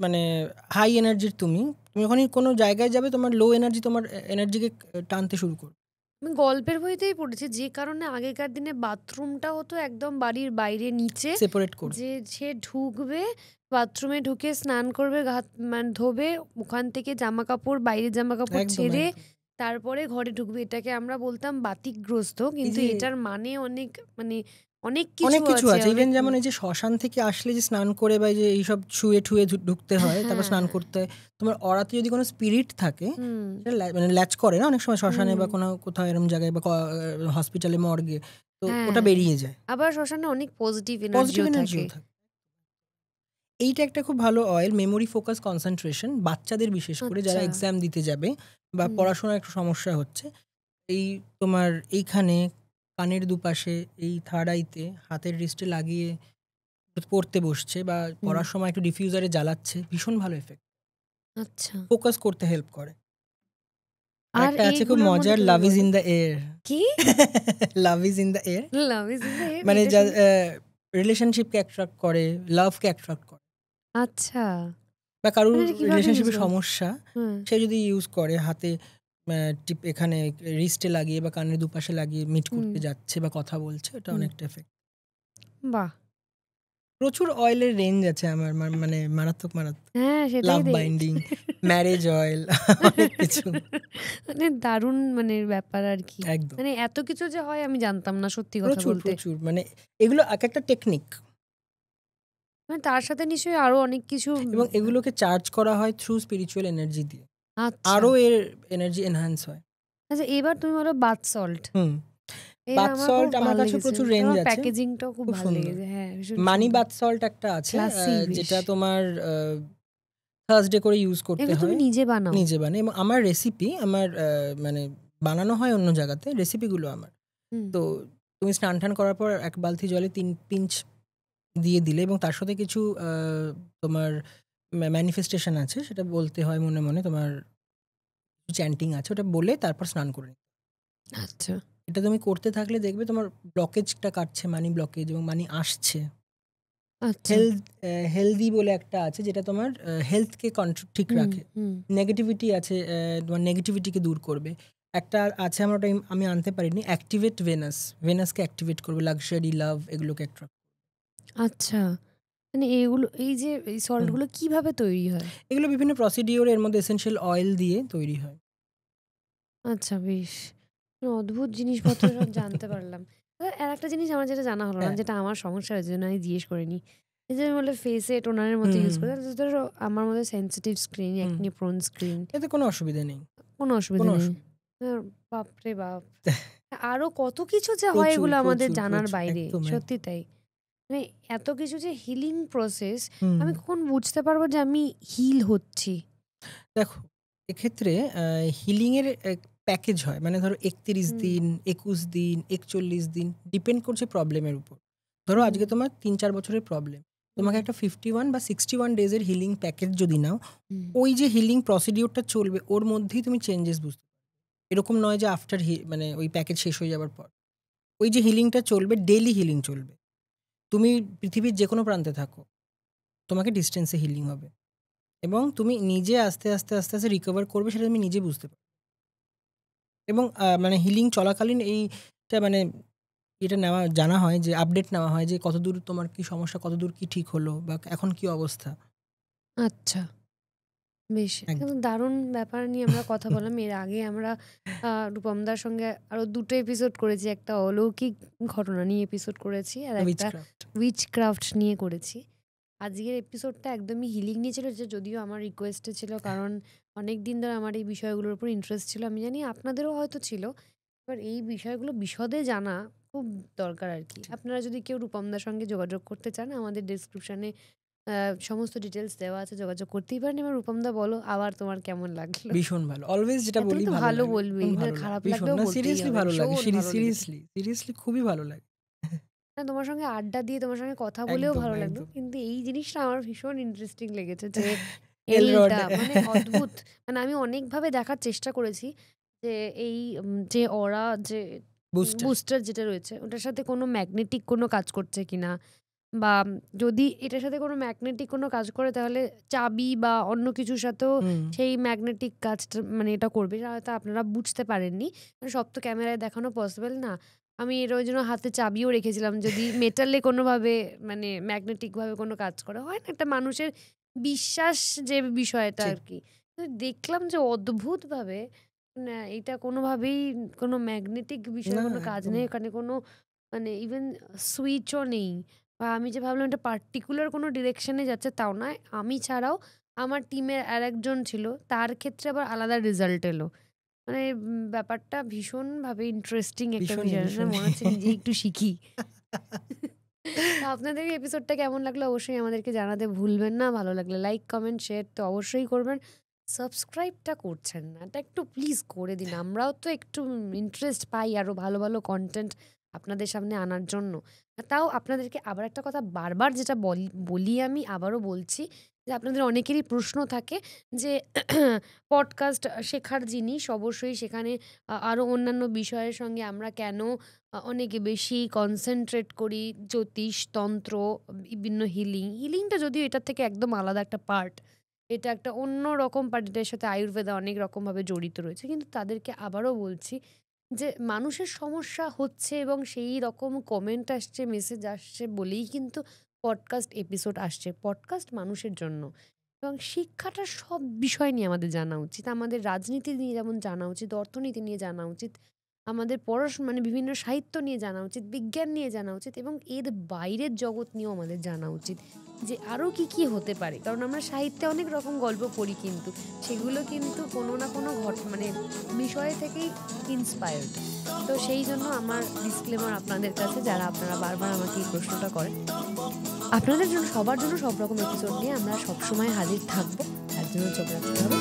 মানে হাই এনার্জির তুমি যখনই কোনো জায়গায় যাবে তোমার লো এনার্জি তোমার এনার্জিকে টানতে শুরু করবে। আমি গল্পের বইতেই পড়েছি যে কারণে আগেকার দিনে বাথরুমটা হতো একদম বাড়ির বাইরে নিচে, সেপারেট করে। যে সে ঢুকবে বাথরুমে ঢুকে স্নান করবে, হাত মানে ধোবে, ওখান থেকে জামা কাপড় বাইরের জামা কাপড় একদম, ছেড়ে একদম। তারপরে ঘরে ঢুকবে। এটাকে আমরা বলতাম বাতিকগ্রস্ত, এই কিন্তু যে এটার মানে অনেক মানে অনেক কিছু অনেক কিছু আছে আছে। অনেক। ইভেন যেমন এই যে শ্মশান থেকে আসলে যে স্নান করে বা এই যে এইসব ছুঁয়ে ঢুকতে হয়, তারপর হ্যাঁ স্নান হ্যাঁ করতে হয়। তোমার অরাতে যদি কোনো স্পিরিট থাকে, হুম সেটা মানে ল্যাচ করে না অনেক সময় শ্মশানে হুম বা কোথাও এরকম জায়গায় বা হসপিটালে, মর্গে। তো ওটা হ্যাঁ, বেরিয়ে যায়। আবার শ্মশানে অনেক পজিটিভ পজিটিভ এনার্জিও থাকে। এনার্জিও থাকে। এইটা একটা খুব ভালো অয়েল, মেমোরি ফোকাস কনসেন্ট্রেশন, বাচ্চাদের বিশেষ করে যারা আচ্ছা। এক্সাম দিতে যাবে বা হুম পড়াশোনার একটু সমস্যা হচ্ছে। এই তোমার এইখানে কানের দুপাশে এই থার্ড আইতে হাতের রিস্টে লাগিয়ে পড়তে বসছে বা হুম পড়ার সময় একটু ডিফিউজারে জ্বালাচ্ছে, ভীষণ ভালো এফেক্ট। আচ্ছা। ফোকাস করতে হেল্প করে। আর আর একটা আছে খুব এইগুলোর মধ্যে মজার, তুমি লাভ ইজ বলো। In the air. কি? Love is in the air love is in the air, মানে এটা যা শুনি। রিলেশনশিপকে অ্যাট্রাক্ট করে, লাভকে অ্যাট্রাক্ট করে। আচ্ছা। বা কারুর মানে এটা কিভাবে রিলেশনশিপের বুঝবো? সমস্যা, হুম, সে যদি ইউজ করে হাতে এখানে রিস্টে লাগিয়ে বা কানের দুপাশে লাগিয়ে মিট হুম। করতে যাচ্ছে বা কথা বলছে, এটা হুম। অনেকটা এফেক্ট। বাহ! প্রচুর অয়েলের রেঞ্জ আছে আমার, মানে মারাত্মক মারাত্মক। হ্যাঁ, সেটাই লাভ বাইন্ডিং, ম্যারেজ অয়েল, অনেক কিছু। মানে দারুণ মানে ব্যাপার আরকি। একদম। মানে এত কিছু যে হয় আমি জানতাম না, সত্যি কথা প্রচুর, বলতে। প্রচুর। মানে এগুলো একেকটা টেকনিক মানে তার সাথে নিশ্চয়ই আরো অনেক কিছু এবং এগুলোকে চার্জ করা হয় থ্রু স্পিরিচুয়াল এনার্জি দিয়ে। আচ্ছা। আরো এর এনার্জি এনহ্যান্স হয়। আচ্ছা, এবার তুমি বলো বাথ সল্ট। হুম। এটা বাথ আমার খুব সল্ট আমার ভাল কাছেও লেগেছে। প্রচুর রেঞ্জ তোমার আছে। প্যাকেজিংটাও খুব খুব ভাল সুন্দর। লেগেছে। হ্যাঁ, ভীষণ মানি সুন্দর। বাথ সল্ট একটা আছে, ক্লাসি বেশ। যেটা তোমার থার্সডে করে ইউজ করতে এগুলো তুমি হয়। নিজে বানাও? নিজে বানাই এবং আমার রেসিপি আমার মানে বানানো হয় অন্য জায়গাতে, রেসিপিগুলো আমার। হুম। তো তুমি স্নান-টান করার পর ১ বালতি জলে ৩ পিঞ্চ দিয়ে দিলে এবং তার সাথে কিছু তোমার ম্যানিফেস্টেশন আছে, সেটা বলতে হয় মনে, মনে। তোমার চ্যান্টিং আছে, ওটা বলে তারপর স্নান করে নিতে। আচ্ছা, এটা তুমি করতে থাকলে দেখবে তোমার ব্লকেজটা কাটছে, মানি ব্লকেজ, এবং মানি আসছে। আচ্ছা। হেলথ হেলদি বলে একটা আছে যেটা তোমার হেলথকে ঠিক হুম, রাখে। হুম। নেগেটিভিটি আছে, তোমার নেগেটিভিটিকে দূর করবে। একটা আছে, আমার ওটা আমি আনতে পারিনি, অ্যাক্টিভেট ভেনাস। ভেনাসকে অ্যাক্টিভেট করবে, লাক্সারি, লাভ এগুলোকে অ্যাট্রাক্ট। আচ্ছা। মানে এগুলো এই যে এই সল্ট হুম। গুলো কিভাবে তৈরি হয়? এগুলো বিভিন্ন প্রসিডিওর, এর মধ্যে এসেনশিয়াল অয়েল দিয়ে তৈরি হয়। আচ্ছা, বেশ। অদ্ভুত জিনিসপত্র সব জানতে পারলাম। আরেকটা জিনিস আমার যেটা জানা হলো না, হ্যাঁ। যেটা আমার সমস্যা হয়েছে জন্য আমি জিজ্ঞেস করিনি। এই যে আমি বললে ফেসে টোনারের মতো হুম, ইউজ হুম, করি। ধরো আমার মধ্যে সেনসিটিভ স্কিন, হুম। একনি প্রোন স্কিন, এতে কোনো অসুবিধা নেই। কোনো অসুবিধা কোনো নেই। অসুবিধা বাপরে বাপ! আরো কত কিছু যে হয় প্রচুর, এগুলো আমাদের প্রচুর, জানার প্রচুর। বাইরে। একদম, সত্যি একদম। তাই। মানে এত কিছু যে হিলিং প্রসেস, হুম। আমি কখন বুঝতে পারবো যে আমি হিল হচ্ছি? দেখো, এক্ষেত্রে হিলিং এর প্যাকেজ হয়। মানে ধরো ৩১ হুম, দিন, ২১ দিন, ৪১ দিন, ডিপেন্ড করছে প্রবলেমের উপর। ধরো হুম, আজকে তোমার ৩-৪ বছরের প্রবলেম। হুম, তোমাকে একটা 51 বা 61 ডেজ এর হিলিং প্যাকেজ যদি নাও, হুম। ওই যে হিলিং প্রসিডিওরটা চলবে, ওর মধ্যেই তুমি চেঞ্জেস বুঝতে পারবে। এরকম নয় যে আফটার মানে ওই প্যাকেজ শেষ হয়ে যাবার পর। ওই যে হিলিংটা চলবে, ডেইলি হিলিং চলবে। তুমি পৃথিবীর যেকোনো প্রান্তে থাকো, তোমাকে ডিসট্যান্সে হিলিং হবে এবং তুমি নিজে আস্তে, আস্তে, আস্তে, আস্তে রিকভার করবে, সেটা তুমি নিজে বুঝতে পারবে। এবং মানে হিলিং চলাকালীন এইটা মানে এটা জানা হয়, যে আপডেট নেওয়া হয় যে কতদূর তোমার কি সমস্যা, কতদূর কি ঠিক হলো বা এখন কি অবস্থা। আচ্ছা, বেশ। কিন্তু একদম। দারুণ ব্যাপার নিয়ে আমরা কথা বললাম। এর আগে আমরা রূপমদার সঙ্গে আরো ২ টো এপিসোড করেছি। একটা অলৌকিক ঘটনা নিয়ে এপিসোড করেছি। আর একটা উইচক্রাফট। উইচক্রাফট নিয়ে করেছি। আজকের এপিসোডটা একদমই হিলিং নিয়ে ছিল, যে যদিও আমার রিকোয়েস্টে ছিল, কারণ অনেকদিন ধরে আমার এই বিষয়গুলোর উপর ইন্টারেস্ট ছিল। আমি জানি আপনাদেরও হয়তো ছিল। এবার এই বিষয়গুলো বিশদে জানা খুব দরকার আরকি। আপনারা যদি কেউ রূপমদার সঙ্গে যোগাযোগ করতে চান, আমাদের ডেসক্রিপশনে সমস্ত ডিটেইলস দেওয়া আছে, যোগাযোগ করতেই পারেন। এবার রূপমদা বলো, আবার তোমার কেমন লাগলো? ভীষণ ভালো। অলওয়েজ যেটা এতটা বলি তো ভালো ভালো লাগে। বলবেই, ভীষণ না ভালো লাগে। খারাপ ভীষণ লাগলেও না, বলতেই সিরিয়াসলি হবে। ভালো লাগে। ভীষণ ভালো লেগেছে। সিরিয়াসলি খুবই ভালো লাগে। না, তোমার সঙ্গে আড্ডা দিয়ে তোমার সঙ্গে কথা বলেও একদম, ভালো লাগলো। একদম। কিন্তু এই জিনিসটা আমার ভীষণ ইন্টারেস্টিং লেগেছে যে এলরড। হেলটা মানে অদ্ভুত। মানে আমি অনেকভাবে দেখার চেষ্টা করেছি যে এই যে অরা যে বুস্টার। বুস্টার যেটা রয়েছে ওটার সাথে কোনো ম্যাগনেটিক কোনো কাজ করছে কিনা, বা যদি এটার সাথে কোনো ম্যাগনেটিক কোনো কাজ করে তাহলে চাবি বা অন্য কিছুর সাথেও হুম। সেই ম্যাগনেটিক কাজটা মানে এটা করবে, হয়তো আপনারা বুঝতে পারেননি, কারণ সব তো ক্যামেরায় দেখানো পসিবল না। আমি এর ওই জন্য হাতে চাবিও রেখেছিলাম, যদি মেটালে কোনোভাবে মানে ম্যাগনেটিকভাবে কোনো কাজ করে, হয় না একটা মানুষের বিশ্বাস যে বিষয়টা ঠিক। আর কি। তো দেখলাম যে অদ্ভুতভাবে না এটা কোনোভাবেই কোনো ম্যাগনেটিক বিষয়ে না, কোনো কাজ একদম। নেই, এখানে কোনো মানে ইভেন সুইচও নেই, বা আমি যে ভাবলাম এটা পার্টিকুলার কোনো ডিরেকশনে যাচ্ছে তাও নয়। আমি ছাড়াও আমার টিমের আরেকজন ছিল, তার ক্ষেত্রে আবার আলাদা রেজাল্ট এলো। মানে ব্যাপারটা ভীষণভাবে ইন্টারেস্টিং একটা ভীষণই, বিষয়। না ভীষণই। মনে হচ্ছে নিজেই একটু শিখি। তো আপনাদের এই এপিসোডটা কেমন লাগলো অবশ্যই আমাদেরকে জানাতে ভুলবেন না। ভালো লাগলে লাইক, কমেন্ট, শেয়ার তো অবশ্যই করবেন। সাবস্ক্রাইবটা করছেন না, এটা একটু প্লিজ করে দিন। আমরাও তো একটু ইন্টারেস্ট পাই আরো ভালো, ভালো কনটেন্ট আপনাদের সামনে আনার জন্য। তাও আপনাদেরকে আবার একটা কথা বারবার যেটা বলি আমি আবারও বলছি যে আপনাদের অনেকেরই প্রশ্ন থাকে যে পডকাস্ট শেখার জিনিস অবশ্যই সেখানে আরো অন্যান্য বিষয়ের সঙ্গে আমরা কেন অনেক বেশি কনসেনট্রেট করি, জ্যোতিষ, তন্ত্র, বিভিন্ন হিলিংটা যদিও এটার থেকে একদম আলাদা একটা পার্ট। এটা একটা অন্য রকম পার্ট, এটার সাথে আয়ুর্বেদা অনেক রকমভাবে জড়িত রয়েছে। কিন্তু তাদেরকে আবারও বলছি যে মানুষের সমস্যা হচ্ছে এবং সেই রকম কমেন্ট আসছে, মেসেজ আসছে বলেই কিন্তু পডকাস্ট এপিসোড আসছে। পডকাস্ট মানুষের জন্য। এবং শিক্ষাটা সব বিষয় নিয়ে আমাদের জানা উচিত। আমাদের রাজনীতি নিয়ে যেমন জানা উচিত, অর্থনীতি নিয়ে জানা উচিত, আমাদের মানে বিভিন্ন সাহিত্য নিয়ে জানা উচিত, বিজ্ঞান নিয়ে জানা উচিত, এবং এর বাইরের জগৎ নিয়েও আমাদের জানা উচিত যে আরও কি কি হতে পারে। কারণ আমরা সাহিত্যে অনেক রকম গল্প পড়ি, কিন্তু সেগুলো কিন্তু কোনো না কোনো মানে বিষয় থেকেই ইন্সপায়ার্ড। তো সেই জন্য আমার ডিসক্লেমার আপনাদের কাছে, যারা আপনারা বারবার আমাকে এই প্রশ্নটা করেন, আপনাদের জন্য সবার জন্য সব রকম এপিসোড নিয়ে আমরা সবসময় হাজির থাকবো। তার জন্য চোখ রাখতে হবে।